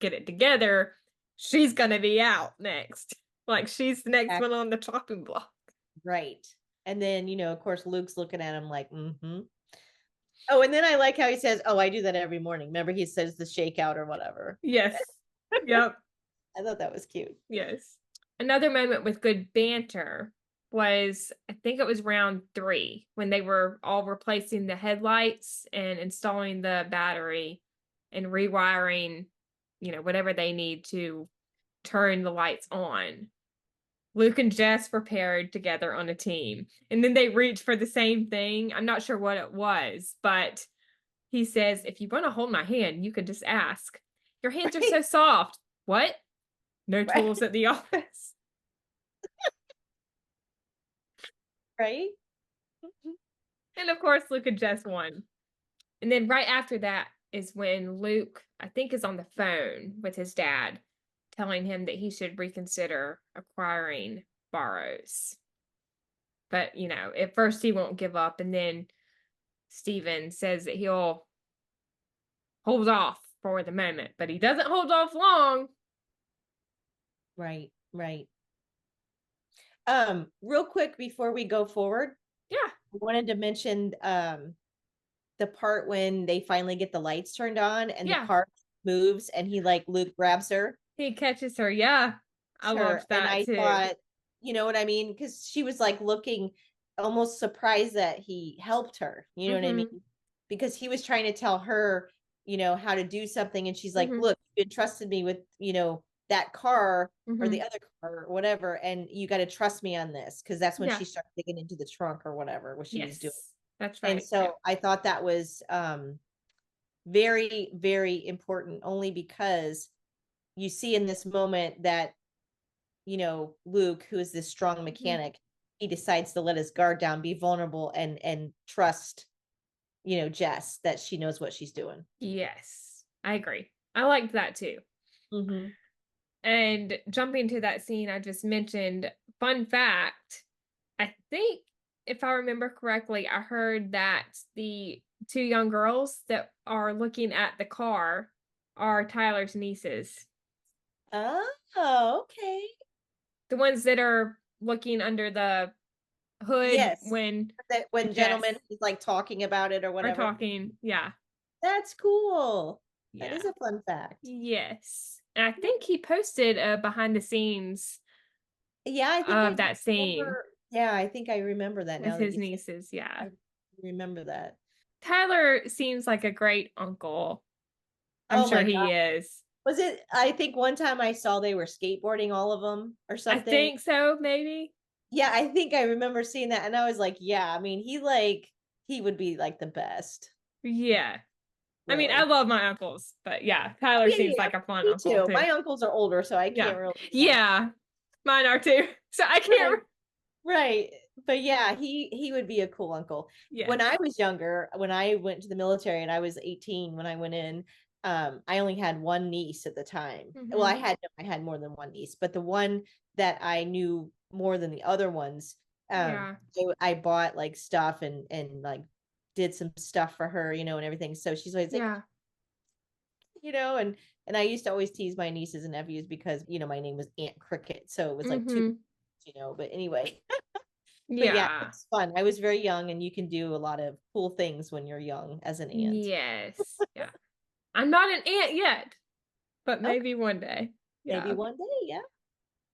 get it together, she's going to be out next. Like, she's the next one on the chopping block. Right. And then, of course, Luke's looking at him like, mm-hmm. Oh, and then I like how he says, "Oh, I do that every morning." Remember, he says the shakeout or whatever. Yes. Yep. I thought that was cute. Yes. Another moment with good banter was, I think it was round 3 when they were all replacing the headlights and installing the battery and rewiring, whatever they need to turn the lights on. Luke and Jess were paired together on a team, and then they reached for the same thing. I'm not sure what it was, but he says, if you want to hold my hand, you can just ask. Your hands are Right. so soft. What? No Right. tools at the office. Right. And of course, Luke and Jess won. And then right after that is when Luke, I think, is on the phone with his dad, telling him that he should reconsider acquiring Burrows. But, at first he won't give up. And then Steven says that he'll holds off for the moment, but he doesn't hold off long. Right, right. Real quick before we go forward, Yeah, I wanted to mention the part when they finally get the lights turned on and the yeah. car moves and he like Luke grabs He catches her. Yeah, I her, loved and that I too. thought, you know what I mean? Because she was like looking almost surprised that he helped her. You know what I Mm-hmm. mean? Because he was trying to tell her, how to do something, and she's like, Mm-hmm. "Look, you entrusted me with, that car or Mm-hmm. the other car or whatever, and you got to trust me on this." Because that's when Yeah. she started digging into the trunk or whatever what she was doing. Yes, that's And right. Yeah. so I thought that was very, very important, only because you see in this moment that Luke, who is this strong Mm-hmm. mechanic, he decides to let his guard down, be vulnerable, and trust, Jess, that she knows what she's doing. Yes, I agree. I liked that too. Mm-hmm. And jumping to that scene I just mentioned, fun fact, I think if I remember correctly, I heard that the two young girls that are looking at the car are Tyler's nieces. Oh, okay. The ones that are looking under the hood Yes. when That when Jess gentlemen is like talking about it or are whatever. talking. Yeah. That's cool. That Yeah. is a fun fact. Yes. And I think he posted a behind the scenes Yeah, I think I of do that scene remember. Yeah, I think I remember that with now that his you say. nieces. Yeah. I remember that. Tyler seems like a great uncle. I'm Oh sure my God. he is. Was it? I think one time I saw they were skateboarding, all of them or I something. think so, maybe. Yeah, I think I remember seeing that, and I was like, yeah, I mean, he would be like the best, Yeah. I mean, I really. love my uncles, but yeah, Oh, Tyler yeah, seems yeah, yeah. like a fun Me uncle too. too. My uncles are older, so I Yeah. can't really. Yeah. Mine are too. So I Right, can't. right. But yeah, he would be a cool uncle. When Yes. I was younger, when I went to the military and I was 18 when I went in, I only had one niece at the time. Well, Hmm. I had more than one niece, but the one that I knew more than the other ones, Yeah. I bought like stuff and like did some stuff for her, and everything. So she's always like, Yeah. and I used to always tease my nieces and nephews because my name was Aunt Cricket, so it was like two, Hmm. But anyway, but yeah, Yeah. it's fun. I was very young, and you can do a lot of cool things when you're young as an aunt. Yes. Yeah. I'm not an aunt yet, but Okay, maybe one day. maybe Yeah. one day. Yeah.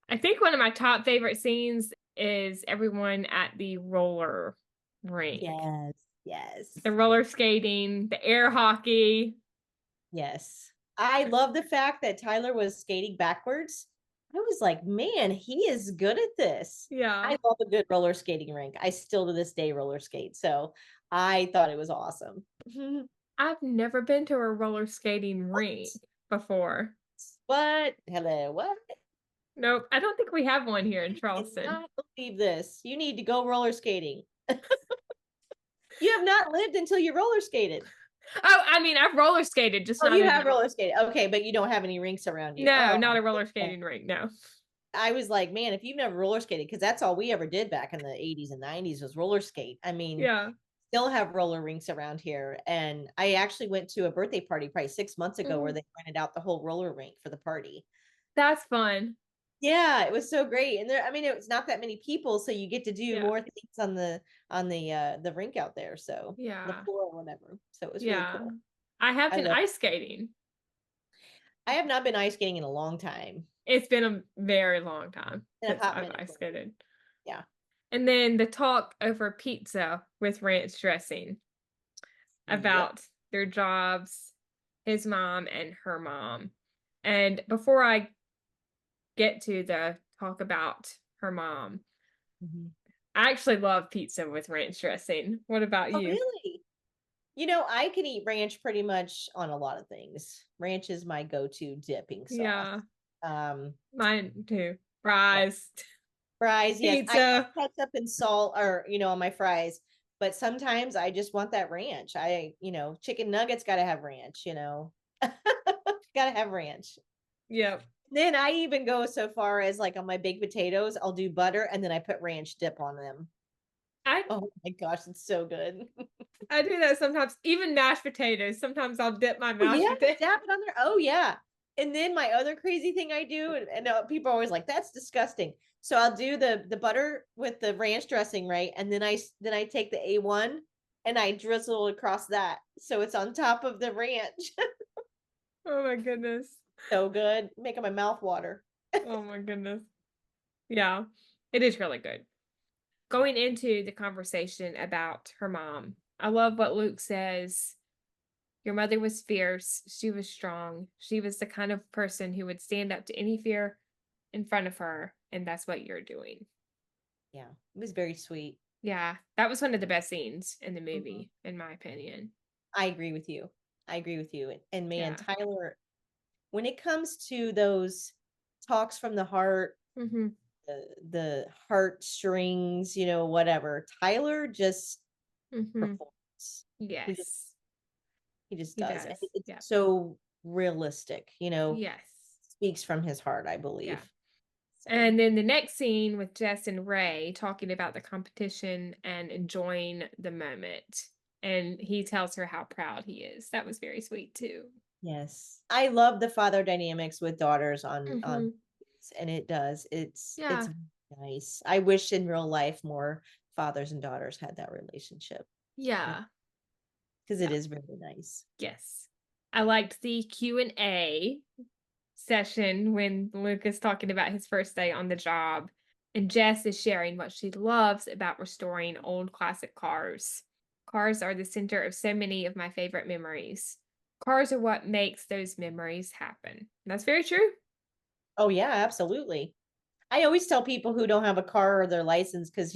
I think one of my top favorite scenes is everyone at the roller rink. Yes. Yes. The roller skating, the air hockey. Yes. I love the fact that Tyler was skating backwards. I was like, man, he is good at this. Yeah. I love a good roller skating rink. I still to this day roller skate. So I thought it was awesome. I've never been to a roller skating rink before. What? Hello, what? Nope. I don't think we have one here in I Charleston. cannot believe this. You need to go roller skating. You have not lived until you roller skated. Oh, I mean, I've roller skated, just Oh, not you in have a, roller skated. Okay, but you don't have any rinks around you. no, Oh, not a roller okay. skating rink. No. I was like, man, if you've never roller skated, because that's all we ever did back in the 80s and 90s was roller skate. I mean, Yeah. still have roller rinks around here. And I actually went to a birthday party probably 6 months ago where Mhm. they rented out the whole roller rink for the party. That's fun. Yeah, it was so great. And there, I mean, it was not that many people, so you get to do Yeah. more things on the rink out there. So the Yeah. floor or whatever. So it was really Yeah. cool. I have I been love ice skating. I have not been ice skating in a long time. It's been a very long time In a since hot I've minute ice for me. skated. Yeah. And then the talk over pizza with ranch dressing Yep. about their jobs, his mom and her mom. And before I get to the talk about her mom, Mhm. I actually love pizza with ranch dressing. What about Oh, you? really? I can eat ranch pretty much on a lot of things. Ranch is my go-to dipping sauce. Yeah, Um, mine too. yeah. Fries, Fries, yes. I pizza. love ketchup and salt or, on my fries, but sometimes I just want that ranch. Chicken nuggets gotta have ranch. Gotta have ranch. Yep. Then I even go so far as like on my baked potatoes, I'll do butter and then I put ranch dip on them. I Oh my gosh, it's so good. I do that sometimes. Even mashed potatoes. Sometimes I'll dip my Oh, mashed yeah, potatoes. dab it on there. Oh, yeah. And then my other crazy thing I do, and people are always like, "That's disgusting." So I'll do the butter with the ranch dressing, right? And then I take the A1 and I drizzle across that, so it's on top of the ranch. Oh my goodness. So good, making my mouth water. Oh my goodness. Yeah, it is really good. Going into the conversation about her mom, I love what Luke says. Your mother was fierce. She was strong. She was the kind of person who would stand up to any fear in front of her. And that's what you're doing. Yeah, it was very sweet. Yeah, that was one of the best scenes in the Mhm. movie, in my opinion. I agree with you. I agree with you. And man, Yeah. Tyler, when it comes to those talks from the heart, Mm-hmm. the heartstrings, whatever, Tyler just Mm-hmm. performs. He just Yes, he just he does. And does. it's Yeah. so realistic, Yes. speaks from his heart, I Yeah. believe. So And then the next scene with Jess and Ray talking about the competition and enjoying the moment. And he tells her how proud he is. That was very sweet too. yes. I love the father dynamics with daughters on Mm-hmm. and it does. It's Yeah. nice. I wish in real life more fathers and daughters had that relationship. Yeah. Because it Yeah. is really nice. Yes. I liked the Q&A session when Luke is talking about his first day on the job and Jess is sharing what she loves about restoring old classic cars. Cars are the center of so many of my favorite memories. Cars are what makes those memories happen. That's very true. Oh yeah, absolutely. I always tell people who don't have a car or their license because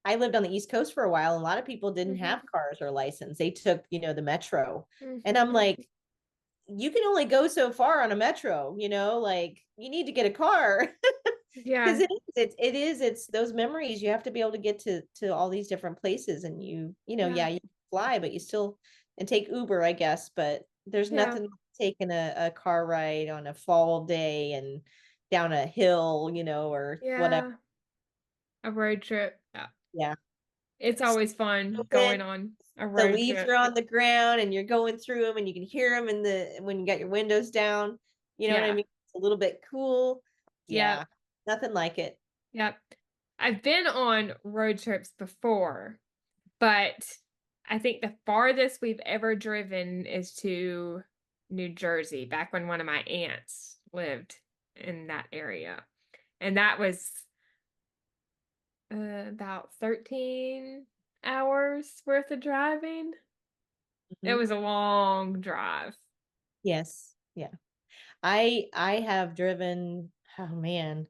I lived on the East Coast for a while and a lot of people didn't Mhm. have cars or license. They took, the metro. And I'm Mhm. like, you can only go so far on a metro, like you need to get a car. Because Yeah. it's those memories. You have to be able to get to all these different places, and Yeah. yeah, you fly, but you still and take Uber, I guess. But there's Yeah. nothing like taking a car ride on a fall day and down a hill, or whatever. Yeah. A road trip. Yeah. Yeah, It's always fun going then on a the road leaves trip. are on the ground, and you're going through them, and you can hear them when you got your windows down. You know what I Yeah. mean? It's a little bit cool. Yeah, Yep. nothing like it. Yep. I've been on road trips before, but I think the farthest we've ever driven is to New Jersey, back when one of my aunts lived in that area. And that was about 13 hours worth of driving. It Mhm. was a long drive. Yes. Yeah. I have driven, oh man.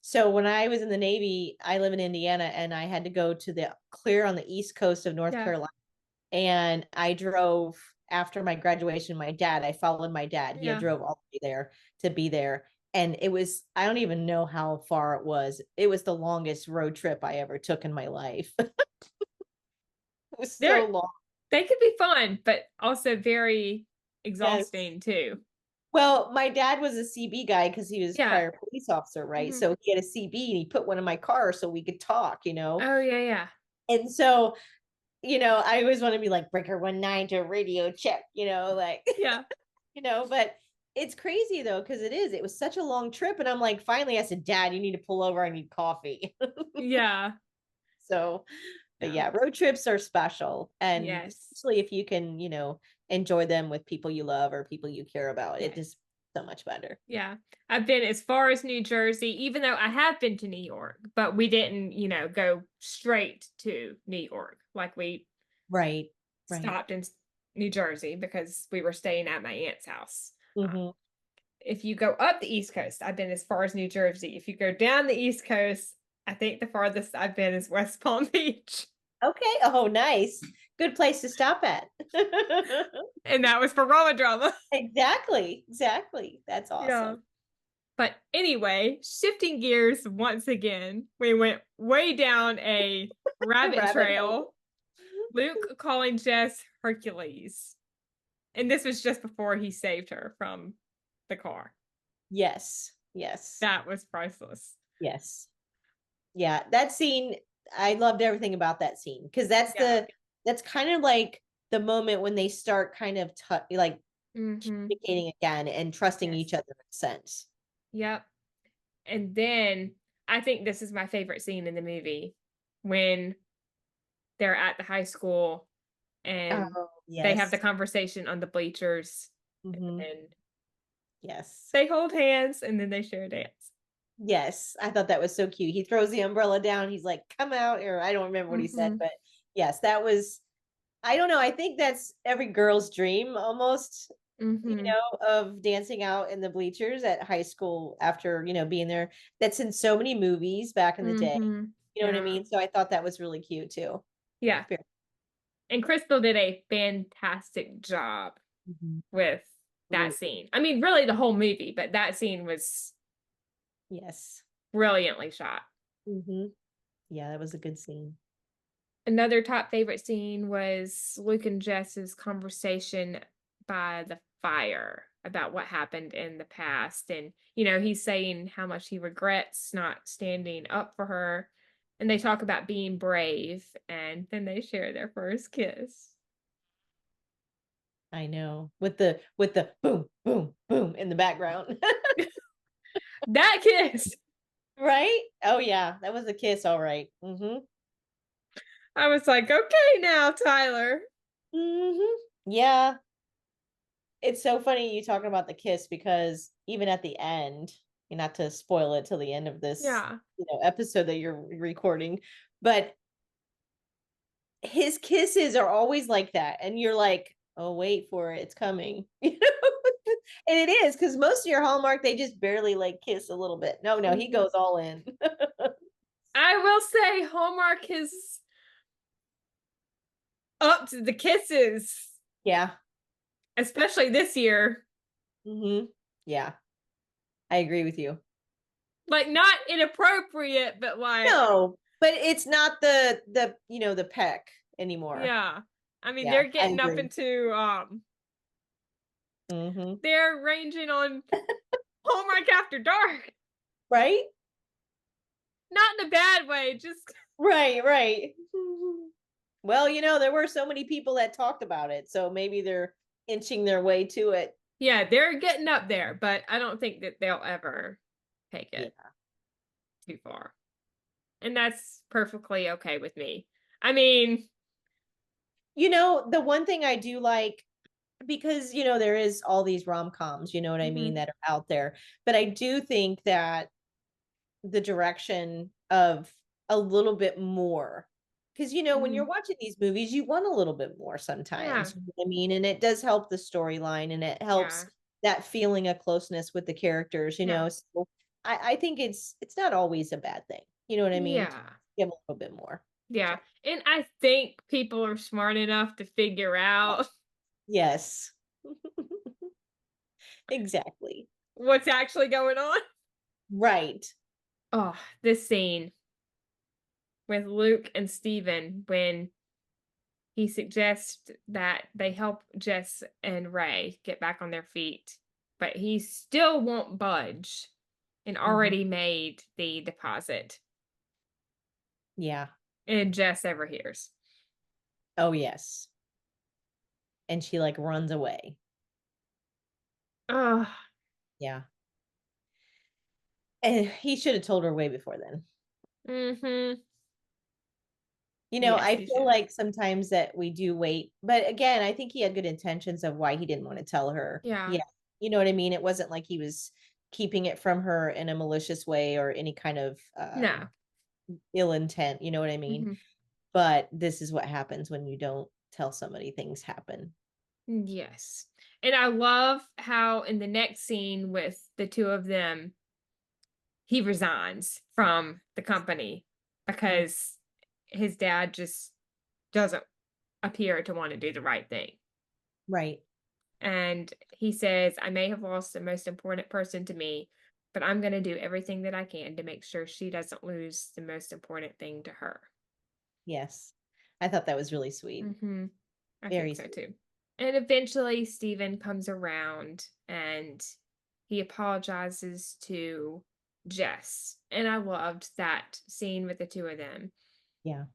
So when I was in the Navy, I live in Indiana and I had to go to the clear on the east coast of North Yeah. Carolina. And I drove after my graduation, I followed my dad. He had Yeah. drove all the way there to be there. And it was, I don't even know how far it was. It was the longest road trip I ever took in my life. It was They're so long. they could be fun, but also very Yes. exhausting too. Well, my dad was a CB guy because he was Yeah. prior police officer, right? Mhm. So he had a CB and he put one in my car so we could talk. Oh, yeah, yeah. And so, I always want to be like breaker 19 to radio check, like, Yeah. but it's crazy though, because it was such a long trip. And I'm like, finally, I said, Dad, you need to pull over. I need coffee. Yeah. So, but Yeah. yeah, road trips are special. And Yes. especially if you can, enjoy them with people you love or people you care about, it Yes. just so much better. Yeah. I've been as far as New Jersey, even though I have been to New York, but we didn't, go straight to New York. Like we Right. Right. stopped in New Jersey because we were staying at my aunt's house. Hmm. If you go up the East Coast, I've been as far as New Jersey. If you go down the East Coast, I think the farthest I've been is West Palm Beach. Okay. Oh, nice. Good place to stop at. And that was for Rama Drama. Exactly. Exactly. That's Yeah. awesome. But anyway, shifting gears once again, we went way down a rabbit Rabbit hole. trail. Luke calling Jess Hercules. And this was just before he saved her from the car. Yes. Yes. That was priceless. Yes. Yeah. That scene. I loved everything about that scene because Yeah. that's kind of like the moment when they start kind of like Mhm. communicating again and trusting each Yes. other in a sense. Yep. And then I think this is my favorite scene in the movie when they're at the high school and Oh, they have yes. the conversation on the bleachers Hmm. and Yes. they hold hands and then they share a dance. Yes. I thought that was so cute. He throws the umbrella down. He's like, come out, or I don't remember what he said, Mhm. but yes, that was, I don't know. I think that's every girl's dream almost, Mhm. of dancing out in the bleachers at high school after, being there. That's in so many movies back in the day. Mhm. You know what I Yeah. mean? So I thought that was really cute too. Yeah. Very- And Crystal did a fantastic job Mhm. with that Really. scene. I mean, really the whole movie, but that scene was Yes. brilliantly shot. Hmm. Yeah, that was a good scene. Another top favorite scene was Luke and Jess's conversation by the fire about what happened in the past. And, he's saying how much he regrets not standing up for her. And they talk about being brave, and then they share their first kiss. I know. With the boom, boom, boom in the background. That kiss! Right? Oh yeah, that was a kiss, all right. Mm-hmm. I was like, okay, now, Tyler. Mm-hmm. Yeah. It's so funny you talking about the kiss because even at the end, not to spoil it till the end of this, Yeah. episode that you're recording, but his kisses are always like that. And you're like, oh, wait for it, it's coming. And it is because most of your Hallmark, they just barely like kiss a little bit. No, no, he Mhm. goes all in. I will say Hallmark is up to the kisses, Yeah. especially this year. Hmm. Yeah. I agree with you. Like, not inappropriate, but like, No, but it's not the peck anymore. yeah. I mean, Yeah, they're I getting up agree. into Hmm. they're ranging on Hallmark After Dark. Right? Not in a bad way, just Right, right. Well, there were so many people that talked about it, so maybe they're inching their way to it. yeah, they're getting up there, but I don't think that they'll ever take it Yeah. too far. And that's perfectly okay with me. I mean, The one thing I do like, because there is all these rom-coms, you know what I mean, mhm, that are out there, but I do think that the direction of a little bit more, because when you're mhm, watching these movies you want a little bit more yeah, sometimes, you know what I mean, and it does help the storyline and it helps yeah, that feeling of closeness with the characters, yeah, so I think it's not always a bad thing, you know what I mean, to yeah, give a little bit more. yeah. So And I think people are smart enough to figure out yes. Exactly. what's actually going on. Right. Oh, this scene with Luke and Steven when he suggests that they help Jess and Ray get back on their feet, but he still won't budge and Mhm. already made the deposit. Yeah. And Jess overhears. Oh yes. And she like runs away. Oh, Yeah. And he should have told her way before then. mm-hmm. Yes, I he feel should have. like sometimes that we do wait, but again, I think he had good intentions of why he didn't want to tell her. Yeah. Yeah. You know what I mean? It wasn't like he was keeping it from her in a malicious way or any kind of No. ill intent. You know what I mean? Mm-hmm. But this is what happens when you don't tell somebody things happen. Yes. And I love how in the next scene with the two of them, he resigns from the company Mhm. because his dad just doesn't appear to want to do the right thing. Right. And he says, I may have lost the most important person to me, but I'm going to do everything that I can to make sure she doesn't lose the most important thing to her. Yes. I thought that was really sweet. Hmm. I think Very so sweet. too. And eventually, Stephen comes around and he apologizes to Jess. And I loved that scene with the two of them. Yeah.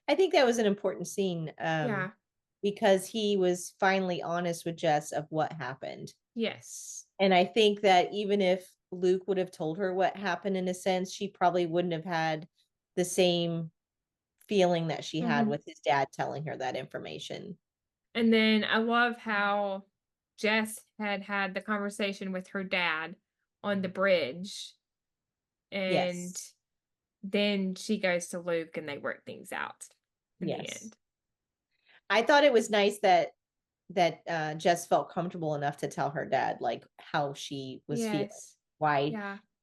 I think that was an important scene, Yeah. because he was finally honest with Jess of what happened. Yes. And I think that even if Luke would have told her what happened in a sense, she probably wouldn't have had the same feeling that she had Mhm. with his dad telling her that information. And then I love how Jess had had the conversation with her dad on the bridge, and Yes. then she goes to Luke and they work things out in the Yes. end. I thought it was nice that Jess felt comfortable enough to tell her dad like how she was feeling, Yes. why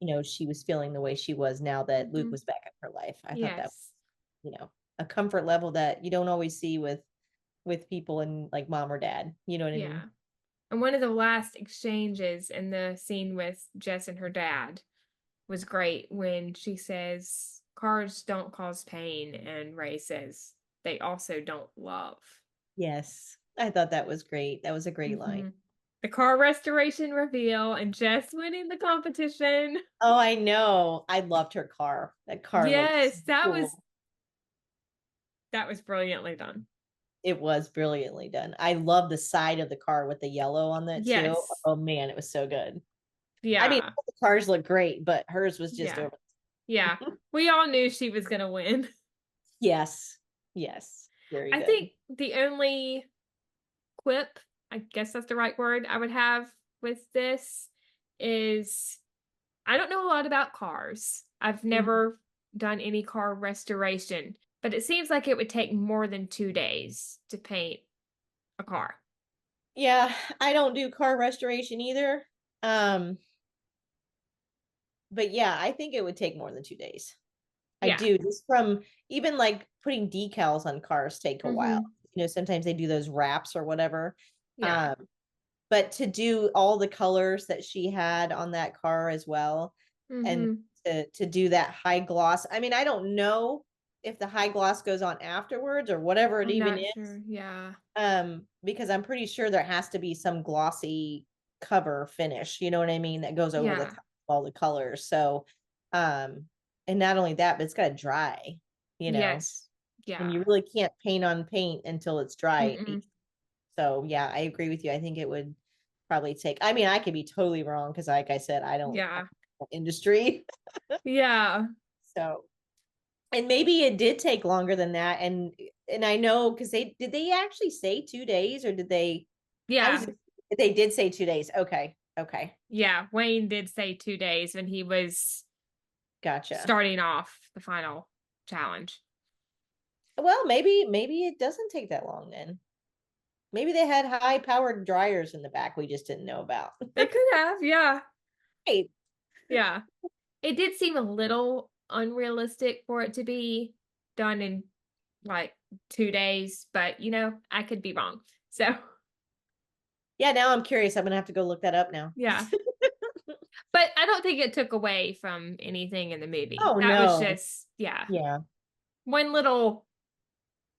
Yeah. she was feeling the way she was now that Luke Mhm. was back in her life. I thought that Yes. a comfort level that you don't always see with people and like mom or dad. You know what I mean? Yeah. And one of the last exchanges in the scene with Jess and her dad was great when she says, "Cars don't cause pain," and Ray says, "They also don't love." Yes. I thought that was great. That was a great line. Mhm. The car restoration reveal and Jess winning the competition. Oh, I know. I loved her car. That car looks Yes, that was cool. that was brilliantly done. It was brilliantly done. I love the side of the car with the yellow on that too. Yes. Oh man, it was so good. I mean, Yeah. all the cars look great, but hers was just Yeah. over. Yeah. We all knew she was gonna win. Yes. Yes. Very I good. think the only quip, I guess that's the right word, I would have with this is I don't know a lot about cars. I've Mhm. never done any car restoration, but it seems like it would take more than 2 days to paint a car. Yeah, I don't do car restoration either. Um, but yeah, I think it would take more than 2 days. I Yeah. do, just from even like putting decals on cars take a while. Mhm. Sometimes they do those wraps or whatever. Yeah. Um, but to do all the colors that she had on that car as well, and Mhm. to do that high gloss. I mean, I don't know if the high gloss goes on afterwards or whatever it I'm even not is. sure. Yeah. Because I'm pretty sure there has to be some glossy cover finish, you know what I mean, that goes over the Yeah. top of all the colors. So, um, and not only that, but it's got to dry, you know, Yes. and you Yeah. really can't paint on paint until it's dry. Mm-mm. So yeah, I agree with you. I think it would probably take, I mean, I could be totally wrong because like I said, I'm Yeah. not industry. Yeah. So, and maybe it did take longer than that. And I know because they actually say 2 days or did they, I was, Yeah. they did say 2 days. Okay. Okay. Yeah. Wayne did say 2 days when he was Gotcha. starting off the final challenge. Well, maybe it doesn't take that long then. Maybe they had high powered dryers in the back we just didn't know about. They could have. Yeah. Hey, Yeah. It did seem a little unrealistic for it to be done in like 2 days, but I could be wrong. So, yeah, now I'm curious. I'm gonna have to go look that up now. yeah. But I don't think it took away from anything in the movie. Oh That was no. just, yeah, Yeah, one little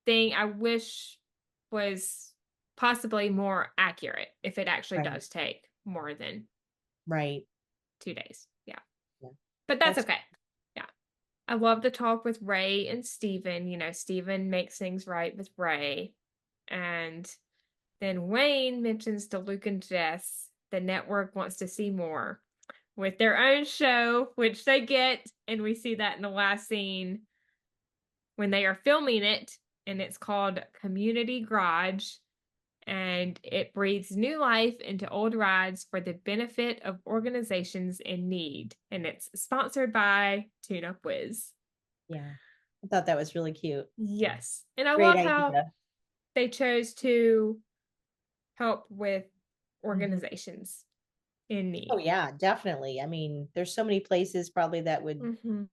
thing I wish was possibly more accurate if it actually right, does take more than right. 2 days. Yeah. Yeah. But that's That's okay. Yeah. I love the talk with Ray and Steven. Steven makes things right with Ray. And then Wayne mentions to Luke and Jess the network wants to see more with their own show, which they get. And we see that in the last scene when they are filming it. And it's called Community Garage. And it breathes new life into old rides for the benefit of organizations in need. And it's sponsored by Tuna Quiz. yeah. I thought that was really cute. Yes. And I Great love how idea. they chose to help with Mhm. organizations in Oh need. yeah, definitely. I mean, there's so many places probably that would Mhm.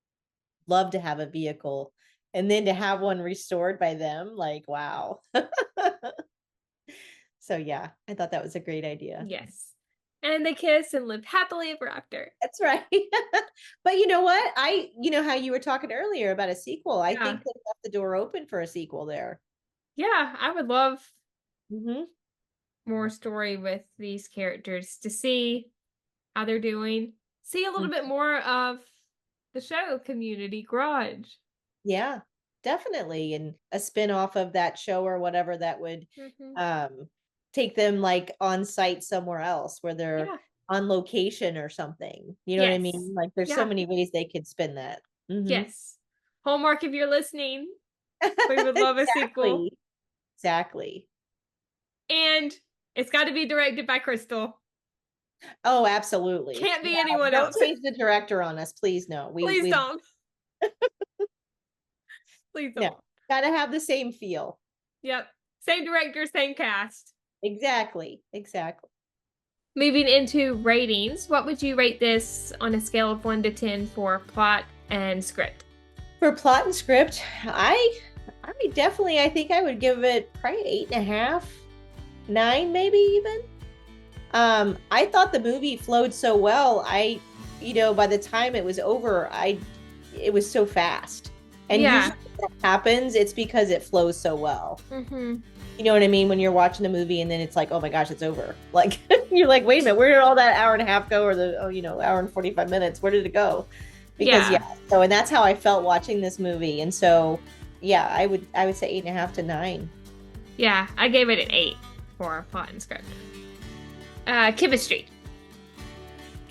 love to have a vehicle and then to have one restored by them, like wow. So yeah, I thought that was a great idea. Yes. And they kiss and lived happily ever after. That's right. But you know what? You know how you were talking earlier about a sequel. I Yeah. think they left the door open for a sequel there. Yeah, I would love Hmm. more story with these characters to see how they're doing. See a little bit more of the show Community Garage. Yeah. definitely. And a spin-off of that show or whatever that would Mhm. um take them like on site somewhere else where they're Yeah. on location or something. You know what I Yes. mean? Like there's so Yeah. many ways they could spin that. Mhm. Yes. Hallmark, if you're listening, we would love a sequel. Exactly. Exactly. And it's got to be directed by Crystal. Oh, absolutely. Can't Yeah, be anyone don't else. change the director on us, please. No. Please We don't. Please don't. no. Gotta have the same feel. Yep. Same director, same cast. Exactly. Exactly. Moving into ratings, what would you rate this on a scale of 1 to 10 for plot and script? For plot and script, I definitely I think I would give it probably 8.5, 9 maybe even. I thought the movie flowed so well. By the time it was over, it was so fast. And Yeah. usually when that happens, it's because it flows so well. Mm-hmm. You know what I mean? When you're watching a movie and then it's like, oh my gosh, it's over. Like you're like, wait a minute, where did all that hour and a half go, or hour and 45 minutes? Where did it go? Because Yeah. so and that's how I felt watching this movie. And so yeah, I would say 8.5 to 9. Yeah. I gave it an 8 for plot and script. Chemistry.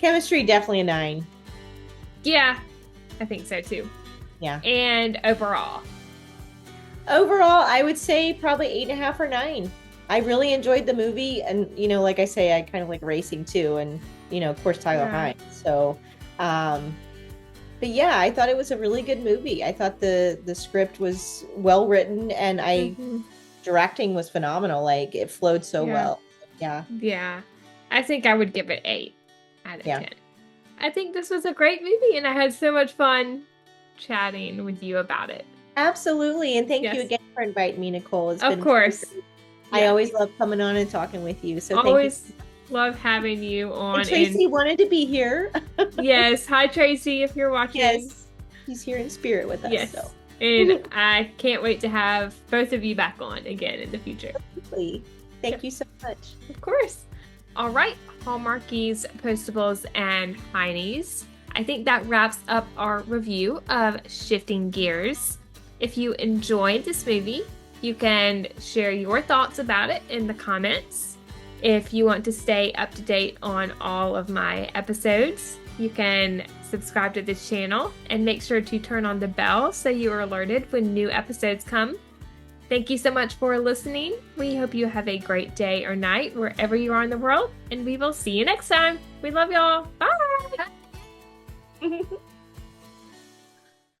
Chemistry, definitely a 9. Yeah. I think so too. Yeah. And overall. Overall, I would say probably 8.5 or 9. I really enjoyed the movie, and like I say, I kind of like racing too, and of course Tyler Hynes. So, but yeah, I thought it was a really good movie. I thought the script was well written, and directing was phenomenal. Like it flowed so well. Yeah. Yeah. I think I would give it 8 out of Yeah. 10. I think this was a great movie, and I had so much fun chatting with you about it. Absolutely, and thank you Yes. again for inviting me, Nicole. It's Of been course. great. I always love coming on and talking with you. So Always thank love having you you. on. And Tracy wanted to be here. Yes. Hi, Tracy, if you're watching. Yes, he's here in spirit with us. Yes. So. And I can't wait to have both of you back on again in the future. Thank you so much. Of course. All right, Hallmarkies, Postables, and Heinies. I think that wraps up our review of Shifting Gears. If you enjoyed this movie, you can share your thoughts about it in the comments. If you want to stay up to date on all of my episodes, you can subscribe to this channel and make sure to turn on the bell so you are alerted when new episodes come. Thank you so much for listening. We hope you have a great day or night wherever you are in the world, and we will see you next time. We love y'all. Bye.